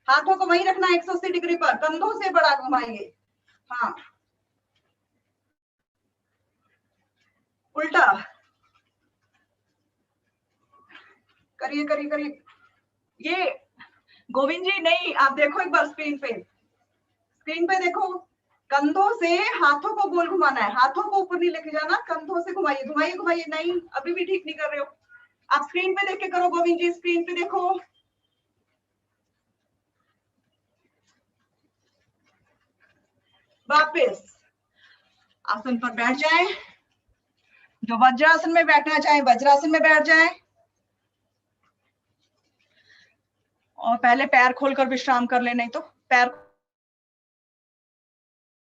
हाथों को वहीं रखना 180 डिग्री पर, कंधों से बड़ा घुमाइए। हाँ, उल्टा करिए करिए करिए। ये गोविंद जी नहीं, आप देखो एक बार स्क्रीन पे देखो, कंधों से हाथों को गोल घुमाना है, हाथों को ऊपर नहीं लेके जाना, कंधों से घुमाइए घुमाइए घुमाइए। नहीं, अभी भी ठीक नहीं कर रहे हो, आप स्क्रीन पे देख के करो गोविंद जी, स्क्रीन पे देखो। वापस आसन पर बैठ जाएं, जो वज्रासन में बैठना चाहे वज्रासन में बैठ जाएं, और पहले पैर खोलकर विश्राम कर ले, नहीं तो पैर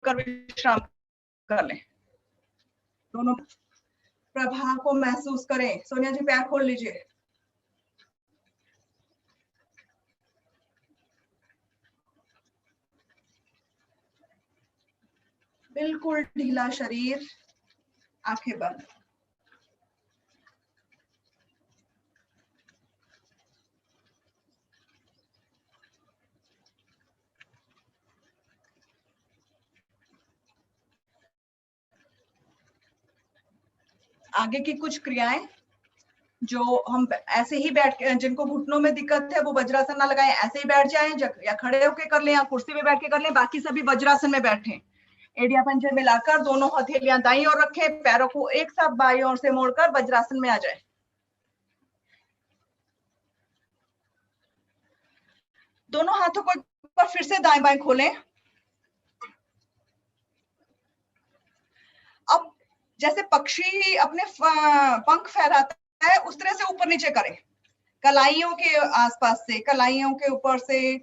कर विश्राम कर ले। दोनों प्रभाव को महसूस करें। सोनिया जी पैर खोल लीजिए, बिल्कुल ढीला शरीर, आंखें बंद। आगे की कुछ क्रियाएं जो हम ऐसे ही बैठ के, जिनको घुटनों में दिक्कत है वो वज्रासन ना लगाएं, ऐसे ही बैठ जाएं, या खड़े होके कर लें या कुर्सी में बैठ के कर लें, बाकी सभी वज्रासन में बैठें। एड़िया पंजे मिलाकर दोनों हथेलियां दाईं ओर रखें, पैरों को एक साथ बाईं ओर से मोड़कर वज्रासन में आ जाए। दोनों हाथों को फिर से दाएं बाएं खोलें। अब जैसे पक्षी अपने पंख फहराता है उस तरह से ऊपर नीचे करें, कलाइयों के आसपास से, कलाइयों के ऊपर से,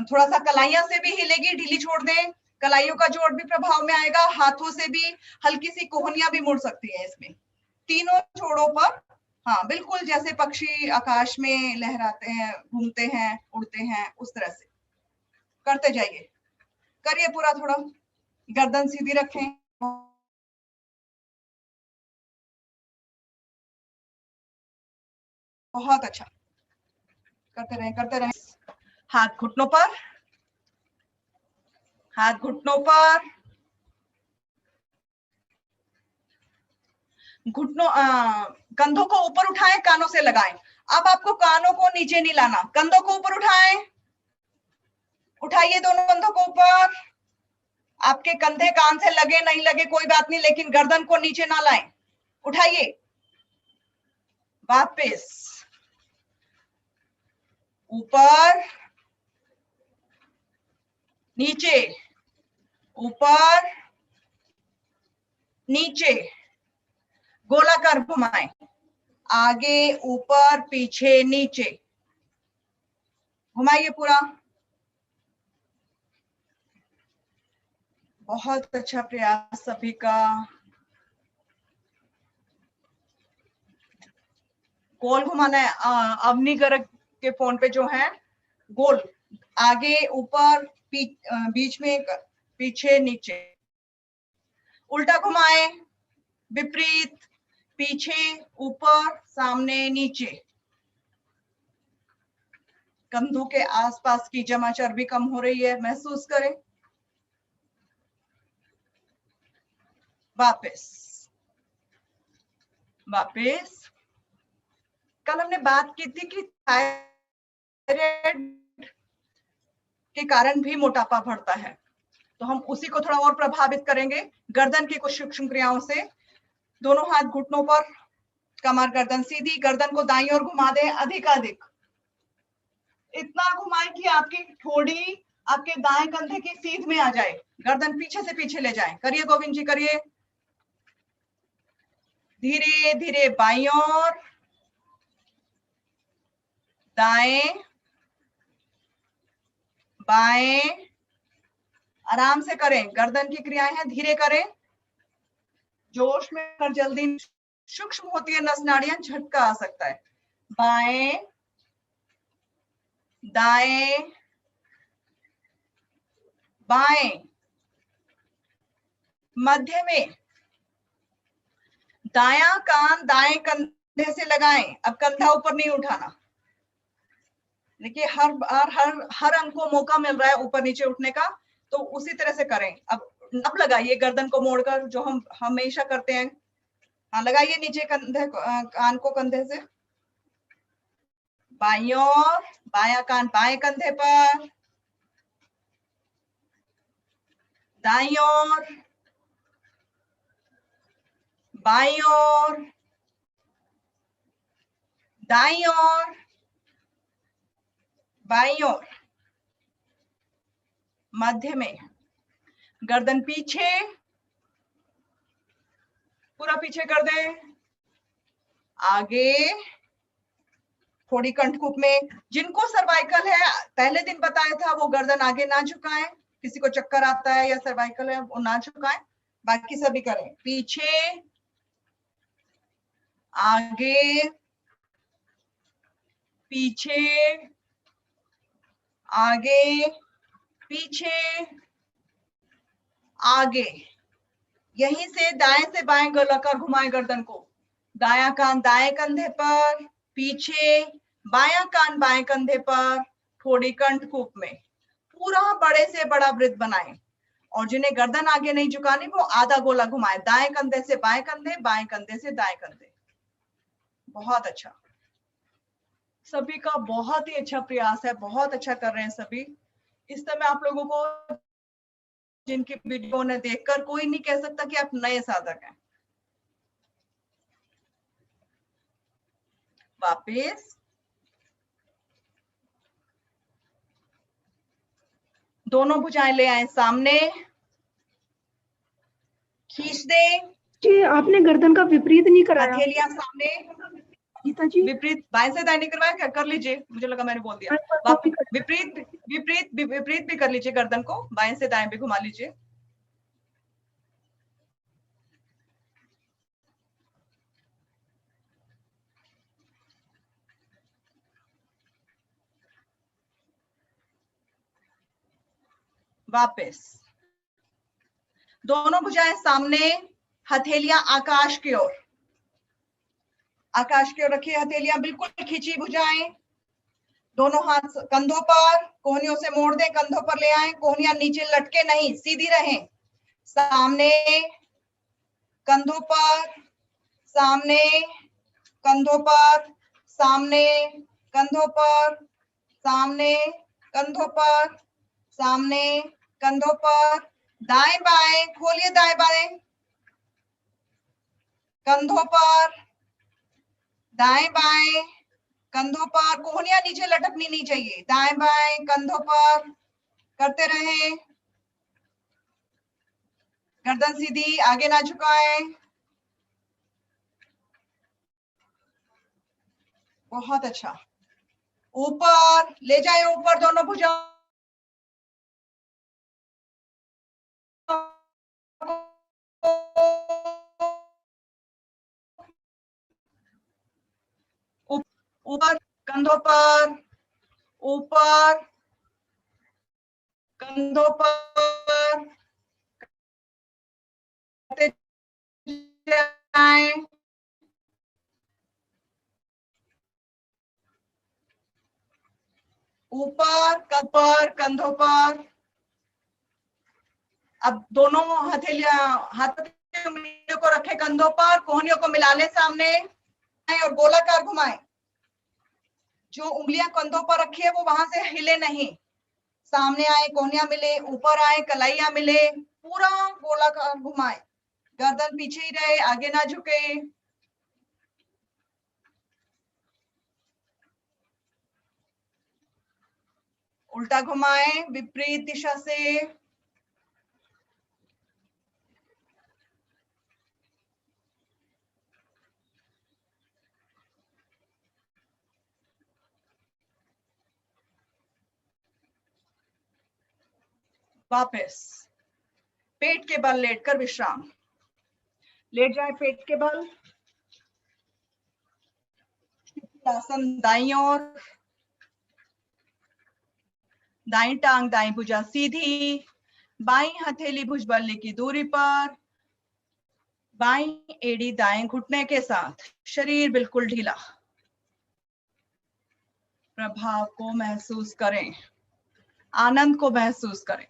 थोड़ा सा कलाइयां से भी हिलेगी, ढीली छोड़ दें, कलाइयों का जोड़ भी प्रभाव में आएगा, हाथों से भी हल्की सी कोहनियां भी मुड़ सकती है इसमें, तीनों जोड़ों पर। हाँ, बिल्कुल जैसे पक्षी आकाश में लहराते हैं, घूमते हैं, उड़ते हैं, उस तरह से करते जाइए, करिए पूरा, थोड़ा गर्दन सीधी रखें, बहुत अच्छा, करते रहें करते रहें। हाथ घुटनों पर, हाथ घुटनों पर, घुटनों कंधों को ऊपर उठाएं, कानों से लगाएं। अब आपको कानों को नीचे नहीं लाना, कंधों को ऊपर उठाएं, उठाइए दोनों कंधों को ऊपर। आपके कंधे कान से लगे नहीं लगे कोई बात नहीं, लेकिन गर्दन को नीचे ना लाएं, उठाइए। वापस ऊपर नीचे, ऊपर नीचे, गोलाकार घुमाएं, आगे ऊपर पीछे नीचे, घुमाइए पूरा। बहुत अच्छा प्रयास सभी का। गोल घुमाना है, अवनी गर्ग के फोन पे जो है, गोल, आगे ऊपर बीच में, पीछे नीचे, उल्टा घुमाएं, विपरीत, पीछे ऊपर, सामने नीचे, कंधों के आसपास की जमा चर्बी कम हो रही है, महसूस करें। वापस वापस। कल हमने बात की थी कि थायराइड के कारण भी मोटापा बढ़ता है, तो हम उसी को थोड़ा और प्रभावित करेंगे गर्दन की कुछ सूक्ष्म क्रियाओं से। दोनों हाथ घुटनों पर, कमर गर्दन सीधी, गर्दन को दाईं ओर घुमा दें अधिकाधिक, इतना घुमाएं कि आपकी ठोड़ी आपके दाएं कंधे की सीध में आ जाए, गर्दन पीछे से पीछे ले जाएं। करिए गोविंद जी, करिए। धीरे धीरे बाईं ओर, दाएं बाएं, आराम से करें, गर्दन की क्रियाएं हैं, धीरे करें। जोश में कर जल्दी सूक्ष्म होती है नस नाड़ियां, झटका आ सकता है। बाएं दाएं बाएं, मध्य में दायां कान दाएं कंधे से लगाएं। अब कंधा ऊपर नहीं उठाना। देखिए हर हर अंग को मौका मिल रहा है ऊपर नीचे उठने का, तो उसी तरह से करें। अब लगाइए गर्दन को मोड़कर, जो हम हमेशा करते हैं। हाँ, लगाइए नीचे कंधे कान को कंधे से। बाईं ओर, बायां कान बाएं कंधे पर, दाईं ओर, बाईं ओर, दाईं ओर, बाईं ओर, मध्य में गर्दन पीछे, पूरा पीछे कर दें, आगे थोड़ी कंठकूप में। जिनको सर्वाइकल है, पहले दिन बताया था, वो गर्दन आगे ना झुकाएं। किसी को चक्कर आता है या सर्वाइकल है, वो ना झुकाएं। बाकी सभी करें, पीछे आगे पीछे आगे पीछे आगे। यहीं से दाएं से बाएं गोलाकार घुमाएं गर्दन को। दायां कान दाएं कंधे पर, पीछे, बायां कान बाएं कंधे पर, थोड़ी कंठकूप में। पूरा बड़े से बड़ा वृत्त बनाएं। और जिन्हें गर्दन आगे नहीं झुकानी, वो आधा गोला घुमाएं, दाएं कंधे से बाएं कंधे, बाएं कंधे से दाएं कंधे। बहुत अच्छा, सभी का बहुत ही अच्छा प्रयास है, बहुत अच्छा कर रहे हैं सभी। इस समय आप लोगों को, जिनकी वीडियो ने देखकर, कोई नहीं कह सकता कि आप नए साधक हैं। वापस दोनों भुजाएं ले आए सामने, खींच दें। जी, आपने गर्दन का विपरीत नहीं कराया। हथेलियां सामने, गीता जी, विपरीत बाएं से दाएं नहीं करवाया क्या? कर लीजिए, मुझे लगा मैंने बोल दिया। विपरीत विपरीत विपरीत भी कर लीजिए, गर्दन को बाएं से दाएं भी घुमा लीजिए। वापस दोनों भुजाएं सामने, हथेलियां आकाश की ओर, आकाश की ओर रखिए हथेलियां, बिल्कुल खींची भुजाएं। दोनों हाथ कंधों पर, कोहनियों से मोड़ दें, कंधों पर ले आए। कोहनियां नीचे लटके नहीं, सीधी रहें। सामने, कंधों पर, सामने, कंधों पर, सामने, कंधों पर, सामने, कंधों पर, सामने, कंधों पर। दाएं बाएं खोलिए, दाएं बाएं, कंधों पर, दाएं बाएं, कंधों पर। कोहनियां नीचे लटकनी नहीं चाहिए। दाएं बाएं कंधों पर करते रहें। गर्दन सीधी, आगे ना झुकाएं। बहुत अच्छा, ऊपर ले जाए, ऊपर दोनों भुजाओं, ऊपर कंधों पर, ऊपर कंधों पर जाएं। ऊपर कंधों पर। अब दोनों हथेलियां, हाथ को रखे कंधों पर, कोहनियों को मिला ले सामने और गोलाकार घुमाएं। जो उंगलियां कंधों पर रखी है वो वहां से हिले नहीं। सामने आए, कोहनियां मिले, ऊपर आए, कलाइयां मिले, पूरा गोलाकार घुमाएं। गर्दन पीछे ही रहे, आगे ना झुके। उल्टा घुमाएं विपरीत दिशा से। वापस पेट के बल लेटकर विश्राम। लेट जाए पेट के बल। आसन दाईं ओर, दाईं टांग दाईं भुजा सीधी, बाईं हथेली भुजबल्ले की दूरी पर, बाईं एड़ी दाएं घुटने के साथ, शरीर बिल्कुल ढीला। प्रभाव को महसूस करें, आनंद को महसूस करें।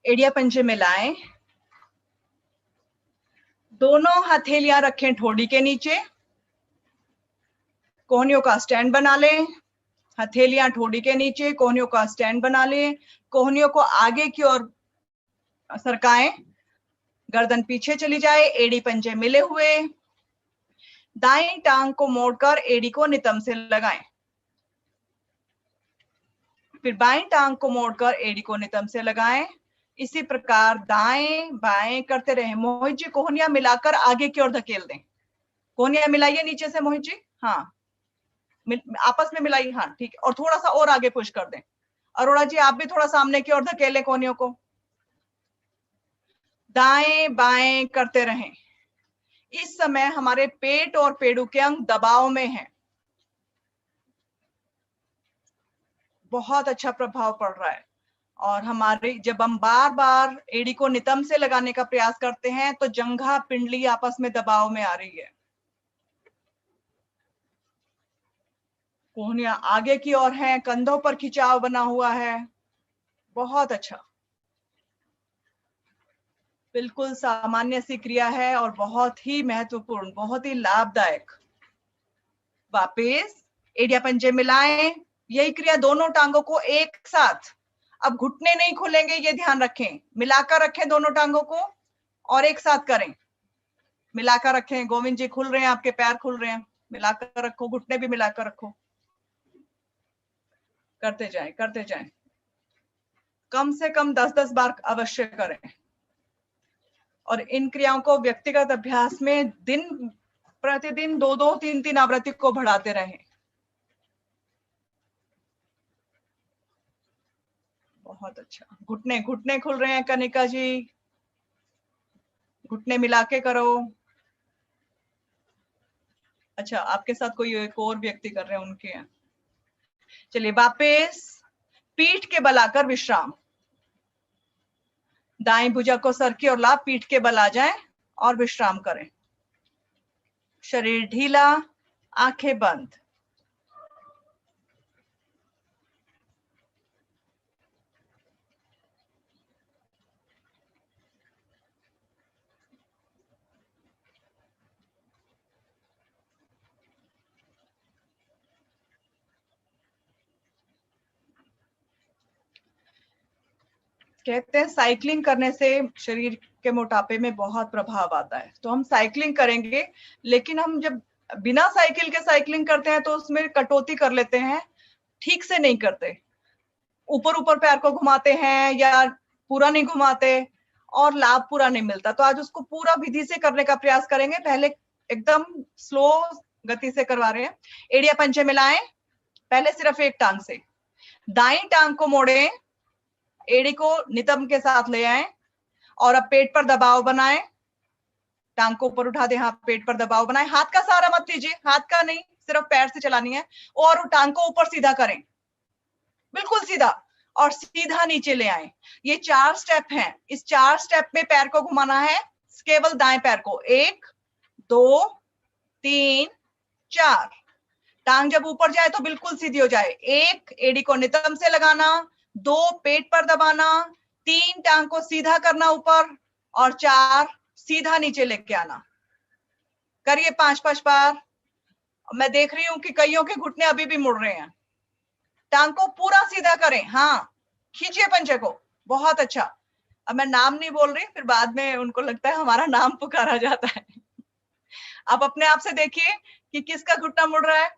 एड़िया पंजे मिलाएं, दोनों हथेलियां रखें ठोड़ी के नीचे, कोहनियों का स्टैंड बना लें। हथेलियां ठोड़ी के नीचे, कोहनियों का स्टैंड बना लें। कोहनियों को आगे की ओर सरकाएं, गर्दन पीछे चली जाए, एड़ी पंजे मिले हुए। दाईं टांग को मोड़कर एड़ी को नितंब से लगाएं। फिर बाईं टांग को मोड़कर एड़ी को नितंब से लगाएं। इसी प्रकार दाएं बाएं करते रहें। मोहित जी कोहनियां मिलाकर आगे की ओर धकेल दें। कोहनियां मिलाइए नीचे से मोहित जी, हाँ आपस में मिलाइए, हाँ ठीक है। और थोड़ा सा और आगे पुश कर दें। अरोड़ा जी आप भी थोड़ा सामने की ओर धकेलें कोहनियों को। दाएं बाएं करते रहें। इस समय हमारे पेट और पेड़ू के अंग दबाव में हैं। बहुत अच्छा प्रभाव पड़ रहा है। और हमारे जब हम बार बार एड़ी को नितंब से लगाने का प्रयास करते हैं तो जंघा पिंडली आपस में दबाव में आ रही है। कोहनियां आगे की ओर हैं, कंधों पर खिंचाव बना हुआ है। बहुत अच्छा, बिल्कुल सामान्य सी क्रिया है और बहुत ही महत्वपूर्ण, बहुत ही लाभदायक। वापस एड़िया पंजे मिलाएं। यही क्रिया दोनों टांगों को एक साथ। अब घुटने नहीं खुलेंगे, ये ध्यान रखें। मिलाकर रखें दोनों टांगों को और एक साथ करें। मिलाकर रखें। गोविंद जी खुल रहे हैं, आपके पैर खुल रहे हैं। मिलाकर रखो, घुटने भी मिलाकर रखो। करते जाएं, करते जाएं। कम से कम 10-10 बार अवश्य करें। और इन क्रियाओं को व्यक्तिगत अभ्यास में दिन प्रतिदिन 2-2, 3-3 आवृत्ति को बढ़ाते रहें। बहुत अच्छा। घुटने घुटने खुल रहे हैं कनिका जी, घुटने मिला के करो। अच्छा, आपके साथ कोई एक और व्यक्ति कर रहे हैं, उनके हैं। चलिए वापस पीठ के बल आकर विश्राम। दाएं भुजा को सर की ओर ला, पीठ के बल आ जाए और विश्राम करें। शरीर ढीला, आंखें बंद। कहते हैं साइकिलिंग करने से शरीर के मोटापे में बहुत प्रभाव आता है। तो हम साइकिलिंग करेंगे, लेकिन हम जब बिना साइकिल के साइकिलिंग करते हैं तो उसमें कटौती कर लेते हैं, ठीक से नहीं करते। ऊपर ऊपर पैर को घुमाते हैं या पूरा नहीं घुमाते और लाभ पूरा नहीं मिलता। तो आज उसको पूरा विधि से करने का प्रयास करेंगे। पहले एकदम स्लो गति से करवा रहे हैं। एड़िया पंजे मिलाएं, पहले सिर्फ एक टांग से। दाईं टांग को मोड़ें, एड़ी को नितंब के साथ ले आएं और अब पेट पर दबाव बनाएं। टांग को ऊपर उठा दे, हाँ, पेट पर दबाव बनाए, हाथ का सहारा मत लीजिए, हाथ का नहीं, सिर्फ पैर से चलानी है, और टांग को ऊपर सीधा करें, बिल्कुल सीधा, और सीधा नीचे ले आए। ये 4 स्टेप हैं। इस 4 स्टेप में पैर को घुमाना है, केवल दाएं पैर को, 1 2 3 4। टांग जब ऊपर जाए तो बिल्कुल सीधी हो जाए। 1 एड़ी को नितंब से लगाना, 2 पेट पर दबाना, 3 टांग को सीधा करना ऊपर, और 4 सीधा नीचे लेके आना। करिए 5-5 बार। मैं देख रही हूं कि कईयों के घुटने अभी भी मुड़ रहे हैं। टांग को पूरा सीधा करें, हाँ, खींचिए पंजे को, बहुत अच्छा। अब मैं नाम नहीं बोल रही, फिर बाद में उनको लगता है हमारा नाम पुकारा जाता है। आप अपने आप से देखिए कि किसका घुटना मुड़ रहा है।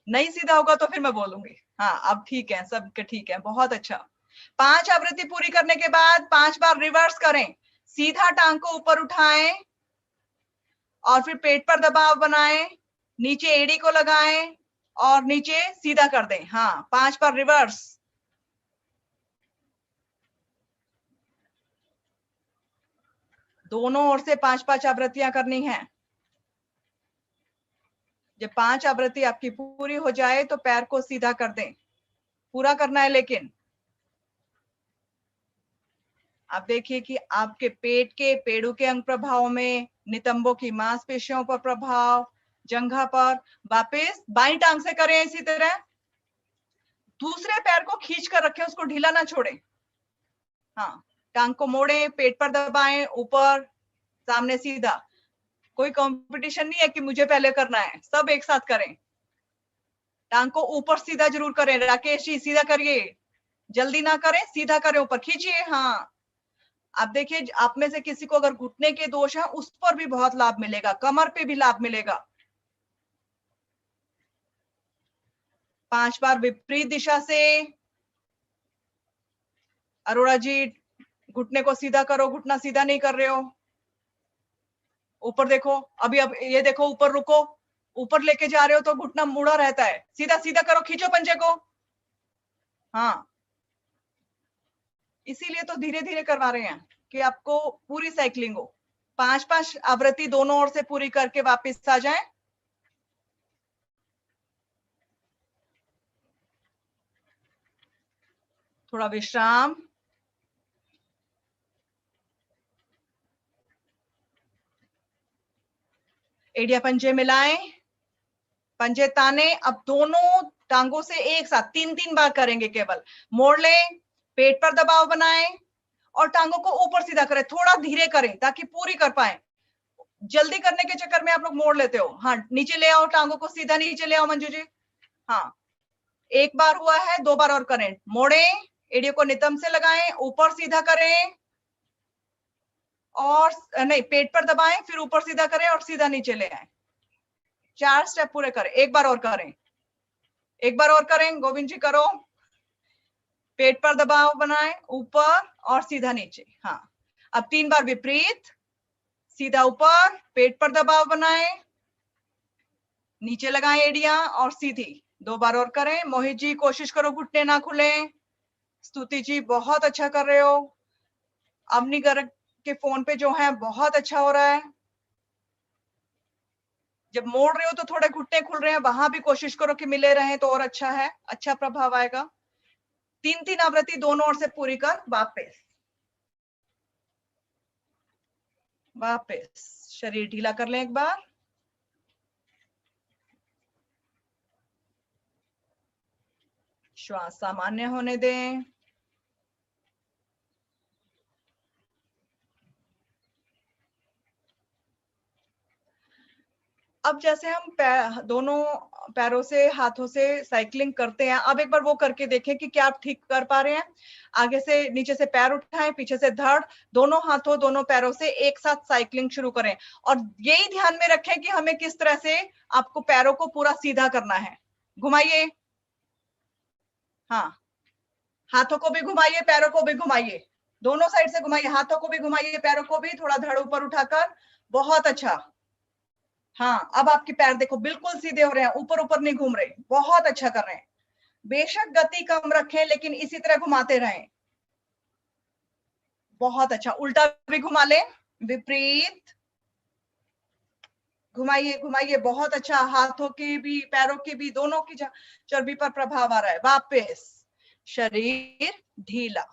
नहीं सीधा होगा तो फिर मैं बोलूंगी। हाँ, अब ठीक है, सबके ठीक है, बहुत अच्छा। 5 आवृत्ति पूरी करने के बाद 5 बार रिवर्स करें। सीधा टांग को ऊपर उठाएं और फिर पेट पर दबाव बनाएं, नीचे एड़ी को लगाएं और नीचे सीधा कर दें। हाँ, 5 बार रिवर्स। दोनों ओर से 5-5 आवृत्तियां करनी है। जब 5 आवृत्ति आपकी पूरी हो जाए तो पैर को सीधा कर दें, पूरा करना है। लेकिन आप देखिए कि आपके पेट के, पेड़ों के अंग प्रभाव में, नितंबों की मांसपेशियों पर प्रभाव, जंघा पर। वापस बाईं टांग से करें इसी तरह। दूसरे पैर को खींच कर रखें, उसको ढीला ना छोड़ें। हाँ, टांग को मोड़ें, पेट पर दबाएं, ऊपर, सामने सीधा। कोई कंपटीशन नहीं है कि मुझे पहले करना है, सब एक साथ करें। टांग को ऊपर सीधा जरूर करें। राकेश जी सीधा करिए, जल्दी ना करें, सीधा करें, ऊपर खींचिए। हाँ, आप देखिए, आप में से किसी को अगर घुटने के दोष है, उस पर भी बहुत लाभ मिलेगा, कमर पे भी लाभ मिलेगा। 5 बार विपरीत दिशा से। अरोड़ा जी, घुटने को सीधा करो, घुटना सीधा नहीं कर रहे हो। ऊपर देखो, अभी अब ये देखो, ऊपर रुको, ऊपर लेके जा रहे हो तो घुटना मुड़ा रहता है। सीधा सीधा करो, खींचो पंजे को। हाँ, इसीलिए तो धीरे धीरे करवा रहे हैं कि आपको पूरी साइकिलिंग हो। 5-5 आवृत्ति दोनों ओर से पूरी करके वापस आ जाएं। थोड़ा विश्राम। एड़िया पंजे मिलाएं, पंजे ताने। अब दोनों टांगों से एक साथ 3-3 बार करेंगे केवल। मोड़ लें, पेट पर दबाव बनाएं और टांगों को ऊपर सीधा करें। थोड़ा धीरे करें ताकि पूरी कर पाए। जल्दी करने के चक्कर में आप लोग मोड़ लेते हो। हाँ, नीचे ले आओ, टांगों को सीधा नीचे ले आओ मंजू जी। हाँ, 1 बार हुआ है, 2 बार और करें। मोड़े, एड़ियों को नितंब से लगाएं, ऊपर सीधा करें, और नहीं, पेट पर दबाएं, फिर ऊपर सीधा करें और सीधा नीचे ले आए। 4 स्टेप पूरे करें। 1 बार और करें, 1 बार और करें, गोविंद जी करो। पेट पर दबाव बनाएं, ऊपर और सीधा नीचे। हाँ, अब 3 बार विपरीत, सीधा ऊपर, पेट पर दबाव बनाएं, नीचे लगाएं एड़ियां और सीधी। 2 बार और करें। मोहित जी कोशिश करो घुटने ना खुले। स्तुति जी बहुत अच्छा कर रहे हो। अवनी गर्ग के फोन पे जो है बहुत अच्छा हो रहा है। जब मोड़ रहे हो तो थोड़े घुटने खुल रहे हैं, वहां भी कोशिश करो कि मिले रहें तो और अच्छा है, अच्छा प्रभाव आएगा। 3-3 आवृत्ति दोनों ओर से पूरी कर वापस। वापस शरीर ढीला कर लें एक बार। श्वास सामान्य होने दें। अब जैसे हम दोनों पैरों से, हाथों से साइकिलिंग करते हैं, अब एक बार वो करके देखें कि क्या आप ठीक कर पा रहे हैं। आगे से, नीचे से पैर उठाएं, पीछे से धड़, दोनों हाथों, दोनों पैरों से एक साथ साइकिलिंग शुरू करें। और यही ध्यान में रखें कि हमें किस तरह से आपको पैरों को पूरा सीधा करना है। घुमाइए, हाँ, हाथों को भी घुमाइए, पैरों को भी घुमाइए, दोनों साइड से घुमाइए, हाथों को भी घुमाइए, पैरों को भी, थोड़ा धड़ ऊपर उठाकर। बहुत अच्छा। हाँ, अब आपके पैर देखो बिल्कुल सीधे हो रहे हैं, ऊपर ऊपर नहीं घूम रहे। बहुत अच्छा कर रहे हैं। बेशक गति कम रखें, लेकिन इसी तरह घुमाते रहें। बहुत अच्छा। उल्टा भी घुमा लें, विपरीत घुमाइए घुमाइए, बहुत अच्छा। हाथों के भी पैरों के भी, दोनों की चर्बी पर प्रभाव आ रहा है। वापस शरीर ढीला।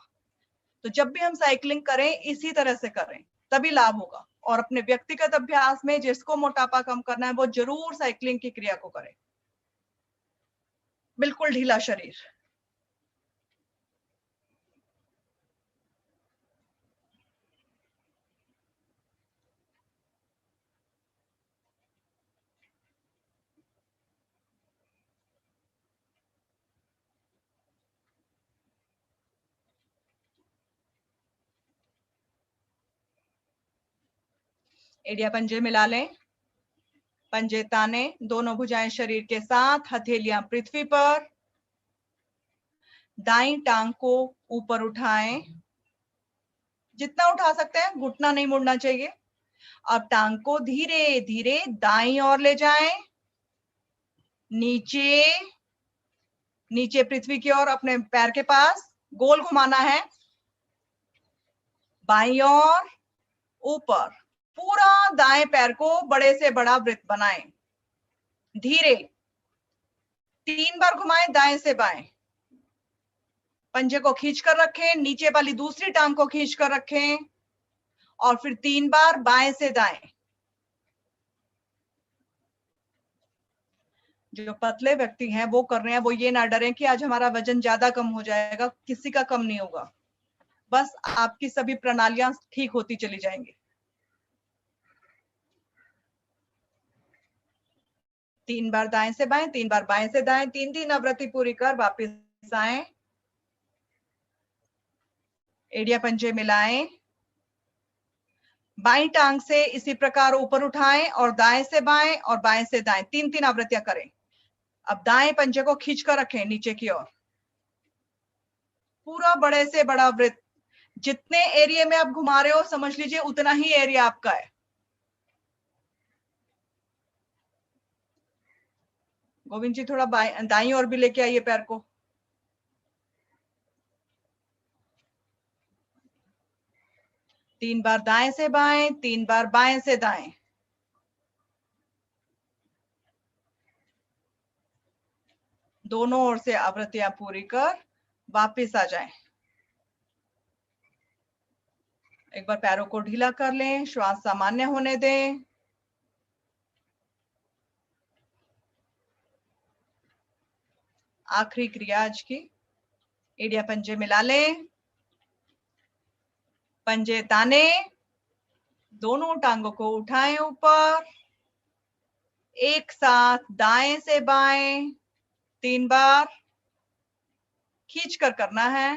तो जब भी हम साइकिलिंग करें इसी तरह से करें, तभी लाभ होगा। और अपने व्यक्तिगत अभ्यास में जिसको मोटापा कम करना है वो जरूर साइकिलिंग की क्रिया को करे। बिल्कुल ढीला शरीर। एड़िया पंजे मिला लें, पंजे ताने, दोनों भुजाएं शरीर के साथ, हथेलियां पृथ्वी पर। दाईं टांग को ऊपर उठाएं, जितना उठा सकते हैं, घुटना नहीं मुड़ना चाहिए। अब टांग को धीरे धीरे दाईं ओर ले जाएं, नीचे नीचे पृथ्वी की ओर, अपने पैर के पास गोल घुमाना है। बाईं ओर, ऊपर, पूरा दाएं पैर को बड़े से बड़ा वृत्त बनाएं। धीरे 3 बार घुमाएं, दाएं से बाएं। पंजे को खींच कर रखें, नीचे वाली दूसरी टांग को खींच कर रखें, और फिर 3 बार बाएं से दाएं। जो पतले व्यक्ति हैं वो कर रहे हैं, वो ये ना डरें कि आज हमारा वजन ज्यादा कम हो जाएगा। किसी का कम नहीं होगा, बस आपकी सभी प्रणालियां ठीक होती चली जाएंगी। 3 बार दाएं से बाएं, 3 बार बाएं से दाएं, 3-3 आवृत्ति पूरी कर वापस आएं। एड़िया पंजे मिलाएं, बाईं टांग से इसी प्रकार ऊपर उठाएं और दाएं से बाएं और बाएं से दाएं, 3-3 आवृत्तियां करें। अब दाएं पंजे को खींच कर रखें नीचे की ओर, पूरा बड़े से बड़ा वृत्त। जितने एरिया में आप घुमा रहे हो समझ लीजिए उतना ही एरिया आपका है। गोविंद जी थोड़ा दाईं ओर भी लेके आइए पैर को। तीन बार दाएं से बाएं, 3 बार बाएं से दाएं। दोनों ओर से आवृत्तियां पूरी कर वापस आ जाएं। एक बार पैरों को ढीला कर लें, श्वास सामान्य होने दें। आखिरी क्रिया आज की, एड़िया पंजे मिला लें, पंजे ताने, दोनों टांगों को उठाएं ऊपर, एक साथ दाएं से बाएं 3 बार खींच कर करना है।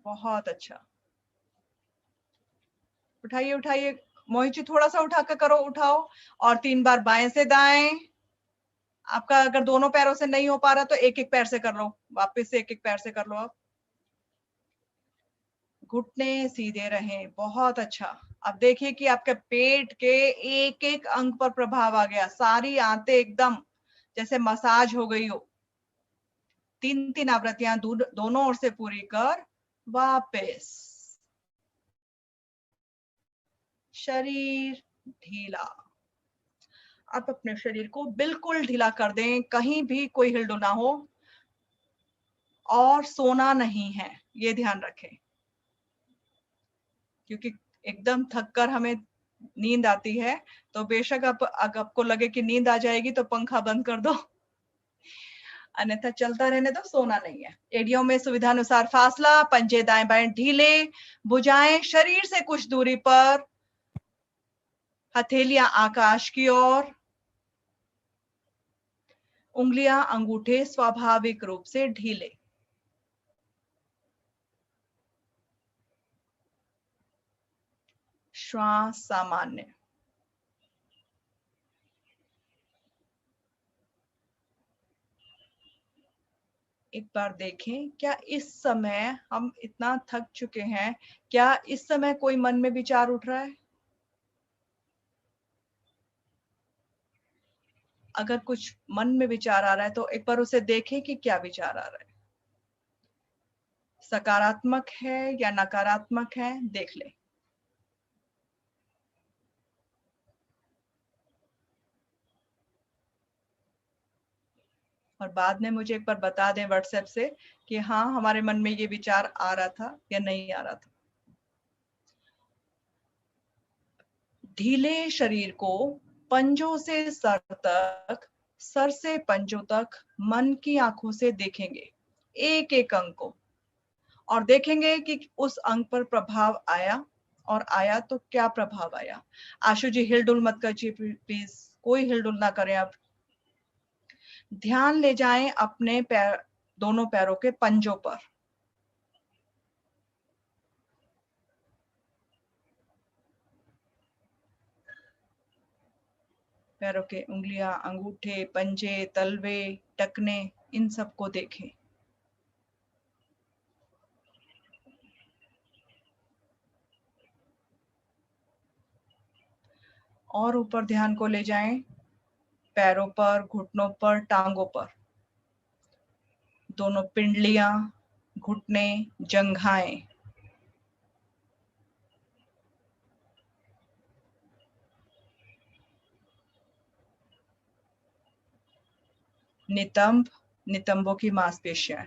बहुत अच्छा। उठाइए उठाइए, मोहित जी थोड़ा सा उठा कर करो, उठाओ। और 3 बार बाएं से दाएं। आपका अगर दोनों पैरों से नहीं हो पा रहा तो एक एक पैर से कर लो, वापस से एक एक पैर से कर लो। आप घुटने सीधे रहें, बहुत अच्छा। अब देखिए कि आपके पेट के एक एक अंग पर प्रभाव आ गया, सारी आंतें एकदम जैसे मसाज हो गई हो। 3-3 आवृत्तियां दोनों ओर से पूरी कर वापस। शरीर ढीला। आप अपने शरीर को बिल्कुल ढीला कर दें, कहीं भी कोई हिलडुल ना हो। और सोना नहीं है, ये ध्यान रखें, क्योंकि एकदम थक कर हमें नींद आती है तो बेशक आपको लगे कि नींद आ जाएगी तो पंखा बंद कर दो, अन्यथा चलता रहने दो, सोना नहीं है। एड़ियों में सुविधानुसार फासला, पंजे दाएं बाएं ढीले, भुजाएं शरीर से कुछ दूरी पर, हथेलियां आकाश की ओर, उंगलियां अंगूठे स्वाभाविक रूप से ढीले। श्वास सामान्य। एक बार देखें, क्या इस समय हम इतना थक चुके हैं, क्या इस समय कोई मन में विचार उठ रहा है? अगर कुछ मन में विचार आ रहा है तो एक बार उसे देखें कि क्या विचार आ रहा है। सकारात्मक है या नकारात्मक है, देख ले। और बाद में मुझे एक बार बता दें व्हाट्सएप से कि हाँ हमारे मन में ये विचार आ रहा था या नहीं आ रहा था। ढीले शरीर को पंजों से सर तक, सर से पंजों तक मन की आंखों से देखेंगे, एक एक अंग को, और देखेंगे कि उस अंग पर प्रभाव आया, और आया तो क्या प्रभाव आया। आशु जी हिलडुल मत कीजिए प्लीज, कोई हिलडुल ना करें आप। ध्यान ले जाएं अपने पैर, दोनों पैरों के पंजों पर। पैरों के उंगलियां, अंगूठे, पंजे, तलवे, टखने, इन सबको देखें। और ऊपर ध्यान को ले जाएं पैरों पर, घुटनों पर, टांगों पर, दोनों पिंडलियां, घुटने, जंघाएं। नितंब, नितंबों की मांसपेशियां।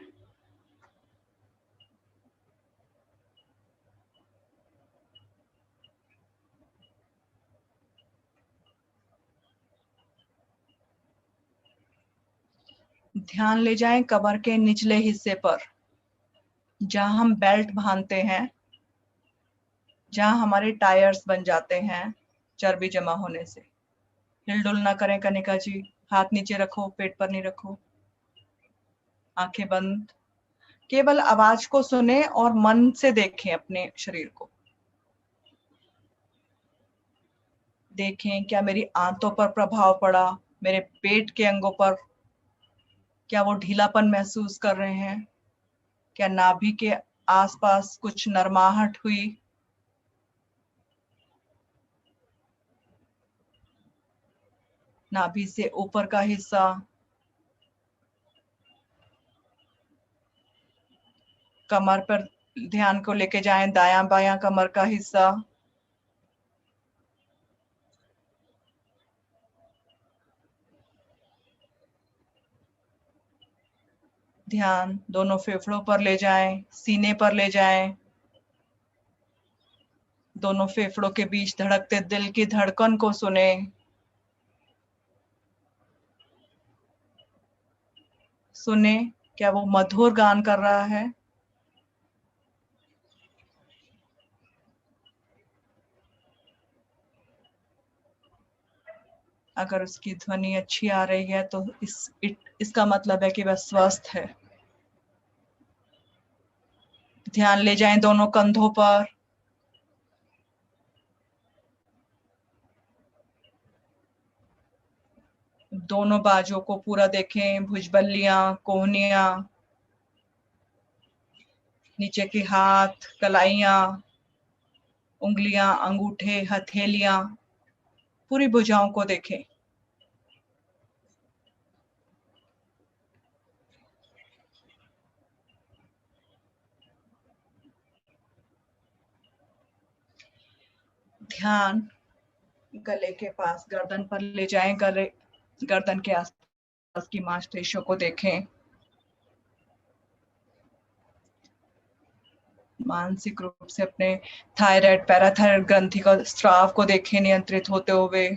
ध्यान ले जाएं कमर के निचले हिस्से पर, जहां हम बेल्ट बांधते हैं, जहां हमारे टायर्स बन जाते हैं चर्बी जमा होने से। हिलडुल ना करें कनिका जी, हाथ नीचे रखो, पेट पर नहीं रखो, आंखें बंद। केवल आवाज को सुने और मन से देखें अपने शरीर को। देखें क्या मेरी आंतों पर प्रभाव पड़ा, मेरे पेट के अंगों पर, क्या वो ढीलापन महसूस कर रहे हैं, क्या नाभि के आसपास कुछ नरमाहट हुई। नाभि से ऊपर का हिस्सा, कमर पर ध्यान को लेके जाएं, दायां बायां कमर का हिस्सा, ध्यान दोनों फेफड़ों पर ले जाएं, सीने पर ले जाएं, दोनों फेफड़ों के बीच धड़कते दिल की धड़कन को सुने। सुने क्या वो मधुर गान कर रहा है। अगर उसकी ध्वनि अच्छी आ रही है तो इसका मतलब है कि वह स्वस्थ है। ध्यान ले जाएं दोनों कंधों पर, दोनों बाजू को पूरा देखें, भुजबल्लियां, कोहनियां, नीचे के हाथ, कलाइयां, उंगलियां, अंगूठे, हथेलियां, पूरी भुजाओं को देखें। ध्यान गले के पास, गर्दन पर ले जाएं, गले गर्दन के आसपास की मांसपेशियों को देखें। मानसिक रूप से अपने थायराइड, पैराथायराइड ग्रंथि का स्राव को देखें नियंत्रित होते हुए।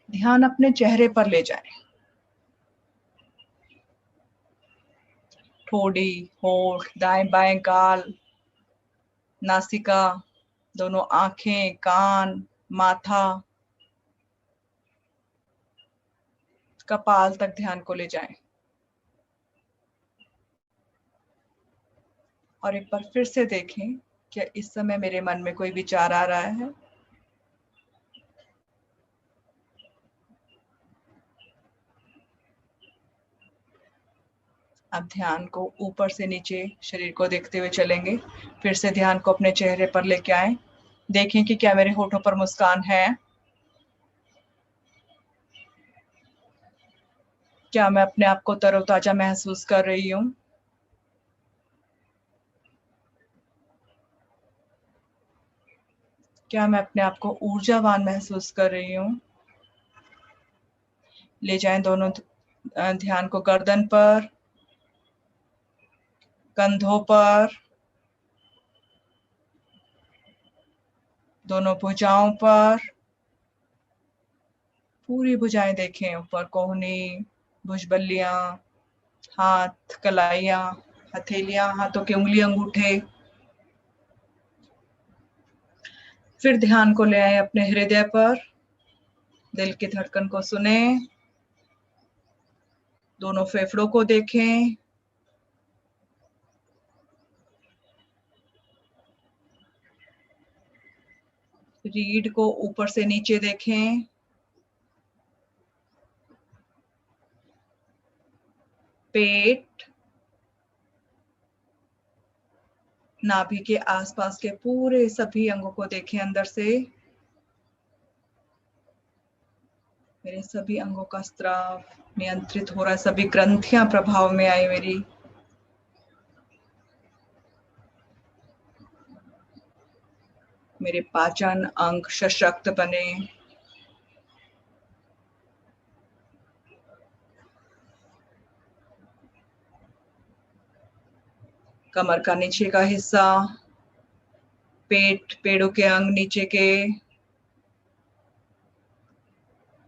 ध्यान अपने चेहरे पर ले जाएं, ठोड़ी, होठ, दाएं बाएं गाल, नासिका, दोनों आंखें, कान, माथा, कपाल तक ध्यान को ले जाएं। और एक बार फिर से देखें क्या इस समय मेरे मन में कोई विचार आ रहा है। अब ध्यान को ऊपर से नीचे शरीर को देखते हुए चलेंगे। फिर से ध्यान को अपने चेहरे पर लेके आए, देखें कि क्या मेरे होठों पर मुस्कान है, क्या मैं अपने आप को तरोताजा महसूस कर रही हूँ? क्या मैं अपने आप को ऊर्जावान महसूस कर रही हूँ? ले जाएं दोनों ध्यान को गर्दन पर, कंधों पर, दोनों भुजाओं पर। पूरी भुजाएं देखें, ऊपर कोहनी, भुजबल्लियां, हाथ, कलाइयां, हथेलियां, हाथों के उंगली, अंगूठे। फिर ध्यान को ले आए अपने हृदय पर, दिल की धड़कन को सुने, दोनों फेफड़ों को देखें, रीढ़ को ऊपर से नीचे देखें, पेट, नाभि के आसपास के पूरे सभी अंगों को देखें अंदर से। मेरे सभी अंगों का स्त्राव नियंत्रित हो रहा है, सभी ग्रंथियां प्रभाव में आई मेरी। मेरे पाचन अंग सशक्त बने। कमर का नीचे का हिस्सा, पेट, पेड़ों के अंग नीचे के,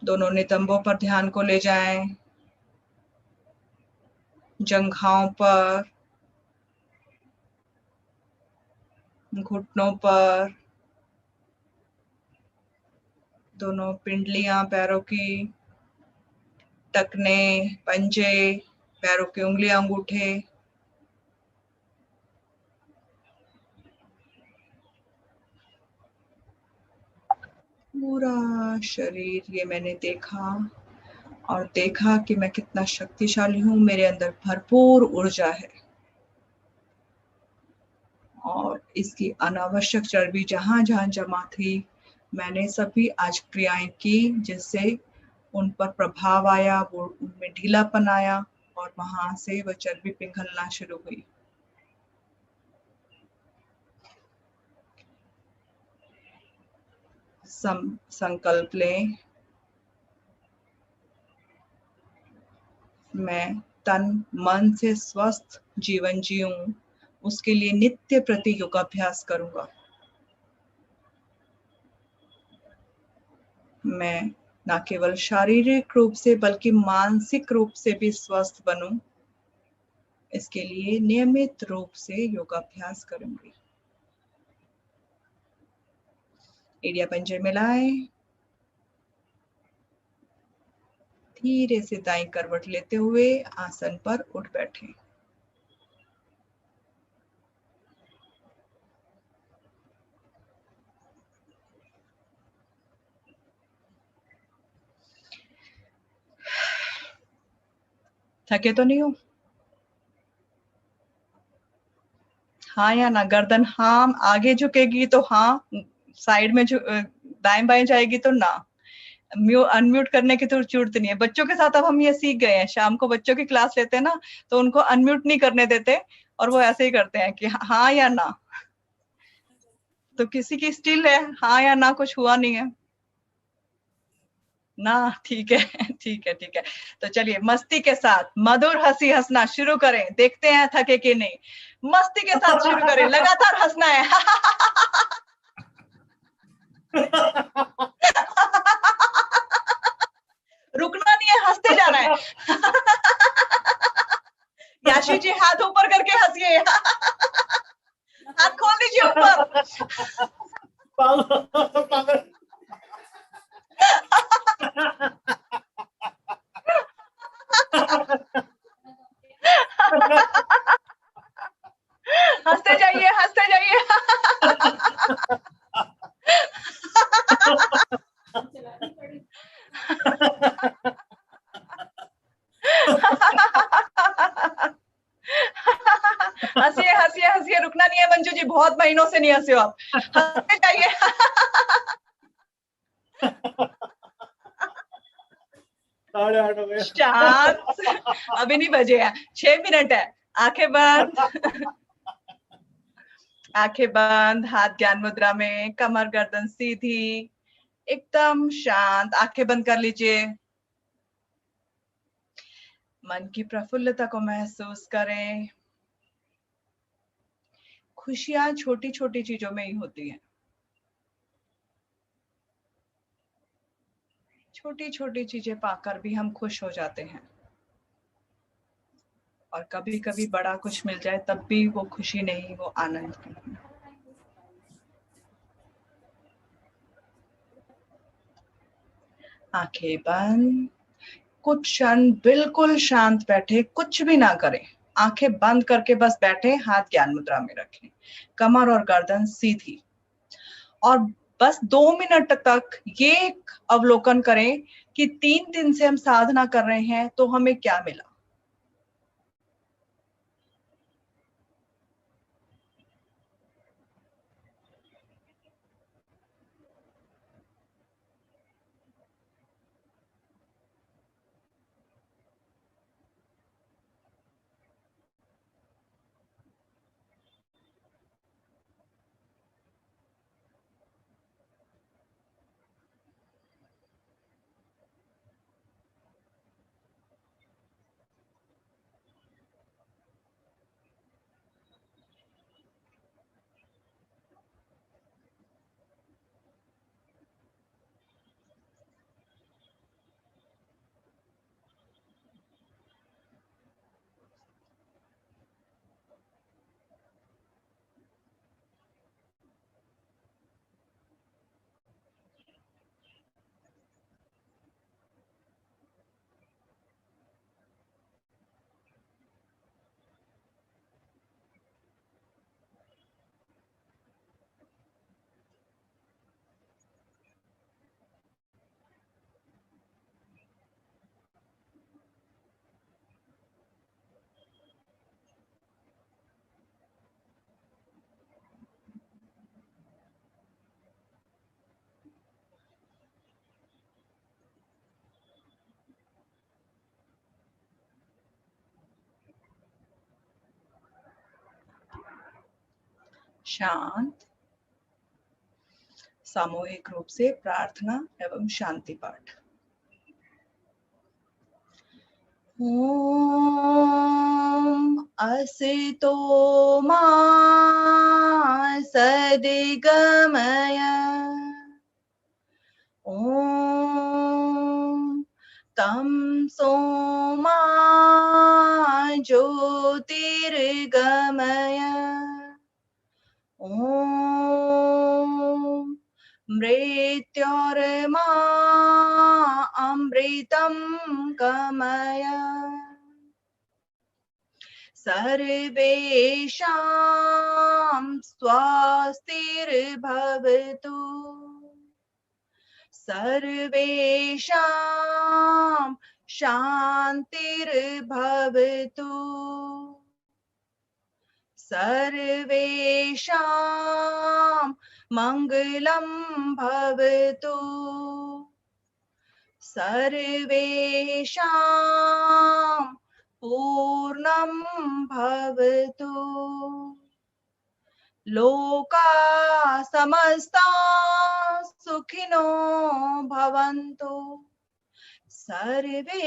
दोनों नितंबों पर ध्यान को ले जाएं, जंघाओं पर, घुटनों पर, दोनों पिंडलियां पैरों की, टखने, पंजे, पैरों के उंगलियां, अंगूठे। पूरा शरीर ये मैंने देखा और देखा कि मैं कितना शक्तिशाली हूँ, मेरे अंदर भरपूर ऊर्जा है और इसकी अनावश्यक चर्बी जहां जहां जमा थी, मैंने सभी आज क्रियाएं की जिससे उन पर प्रभाव आया, वो उनमें ढीलापन आया और वहां से वह चर्बी पिघलना शुरू हुई। संकल्प लें, मैं तन मन से स्वस्थ जीवन जीऊं, उसके लिए नित्य प्रति योगाभ्यास करूंगा। मैं न केवल शारीरिक रूप से बल्कि मानसिक रूप से भी स्वस्थ बनूं, इसके लिए नियमित रूप से योगाभ्यास करूंगी। एड़िया पंजे मिलाएं, धीरे से दाईं करवट लेते हुए आसन पर उठ बैठें। थके तो नहीं हो? हाँ या ना? गर्दन हाँ आगे झुकेगी तो हाँ, साइड में दाएं बाएं जाएगी तो ना। अनम्यूट करने की तो जरूरत नहीं है। बच्चों के साथ अब हम ये सीख गए हैं, शाम को बच्चों की क्लास लेते हैं ना, तो उनको अनम्यूट नहीं करने देते और वो ऐसे ही करते हैं कि हाँ या ना। तो किसी की स्टिल है हाँ या ना, कुछ हुआ नहीं है ना। ठीक है ठीक है ठीक है। तो चलिए मस्ती के साथ मधुर हंसी हंसना शुरू करें, देखते हैं थके कि नहीं। मस्ती के साथ शुरू करें, लगातार हंसना है। रुकना नहीं है, हंसते जाना है। याशी जी हाथ ऊपर करके हंसिए। हाथ खोल दीजिए ऊपर। हंसते जाइए हंसते जाइए। हंसिए हंसिए हंसिए, रुकना नहीं है। मंजू जी बहुत महीनों से नहीं हंसे हो आप, हंसते जाइए। 8 हो गया। शांत। अभी नहीं बजे हैं, 6 मिनट है। आंखें बंद। आंखें बंद, हाथ ज्ञान मुद्रा में, कमर गर्दन सीधी, एकदम शांत। आंखें बंद कर लीजिए। मन की प्रफुल्लता को महसूस करें। खुशियां छोटी छोटी चीजों में ही होती हैं। छोटी छोटी चीजें पाकर भी हम खुश हो जाते हैं, और कभी कभी बड़ा कुछ मिल जाए तब भी वो खुशी नहीं, वो आनंद नहीं। आंखें बंद, कुछ क्षण बिल्कुल शांत बैठे, कुछ भी ना करें। आंखें बंद करके बस बैठे, हाथ ज्ञान मुद्रा में रखें, कमर और गर्दन सीधी, और बस 2 मिनट तक ये अवलोकन करें कि 3 दिन से हम साधना कर रहे हैं तो हमें क्या मिला। शांत। सामूहिक रूप से प्रार्थना एवं शांति पाठ। ओम असितो मा सदिगमय, ओम तमसो मा ज्योतिर्गमय, ओम मृत्योर्मा अमृतं गमय, सर्वेषां स्वस्तिर्भवतु, सर्वेषां शान्तिर्भवतु, सर्वेषां मङ्गलं भवतु, सर्वेषां पूर्णं भवतु, लोका समस्ता सुखिनो भवन्तु, सर्वे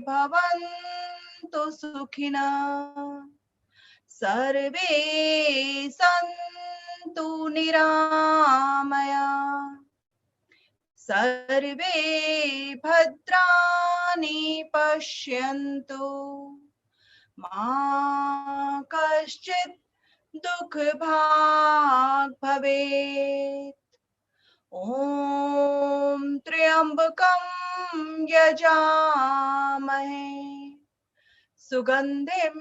भवन्तु सुखिनः, सर्वे सन्तु निरामया, सर्वे भद्राणि पश्यन्तु, मा कश्चित् दुःखभाग् भवेत्। ॐ त्र्यम्बकं यजामहे, सुगन्धिं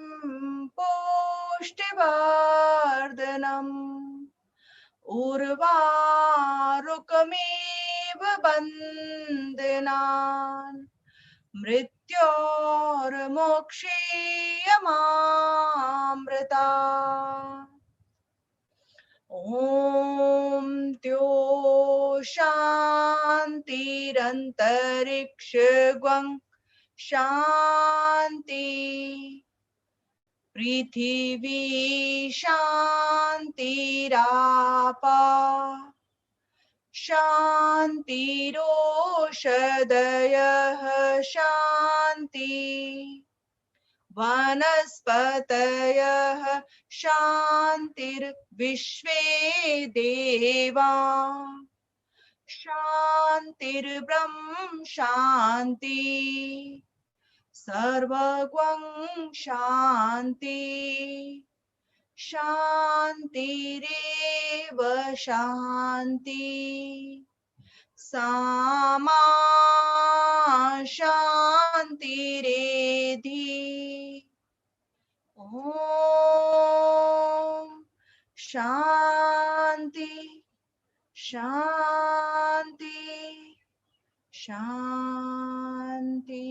पुष्टिवर्धनम्, उर्वारुकमेव बन्धनान्, मृत्योर्मोक्षीयमामृता। ओम त्यो शांतिरंतरिक्ष ग्वं शांति पृथिवी शांतिरापा शांतिरोषधयः शांति वनस्पतयः शांतिर्विश्वे देवा शांतिर्ब्रह्म शांति सर्वगं शांति शांतिरेव शांति सामा शांतिरेधि ओम शांति शांति शांति।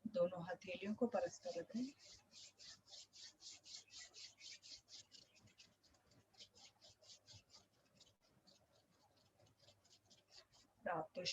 दोनों हथेलियों को परस्पर रखें। प्राप्त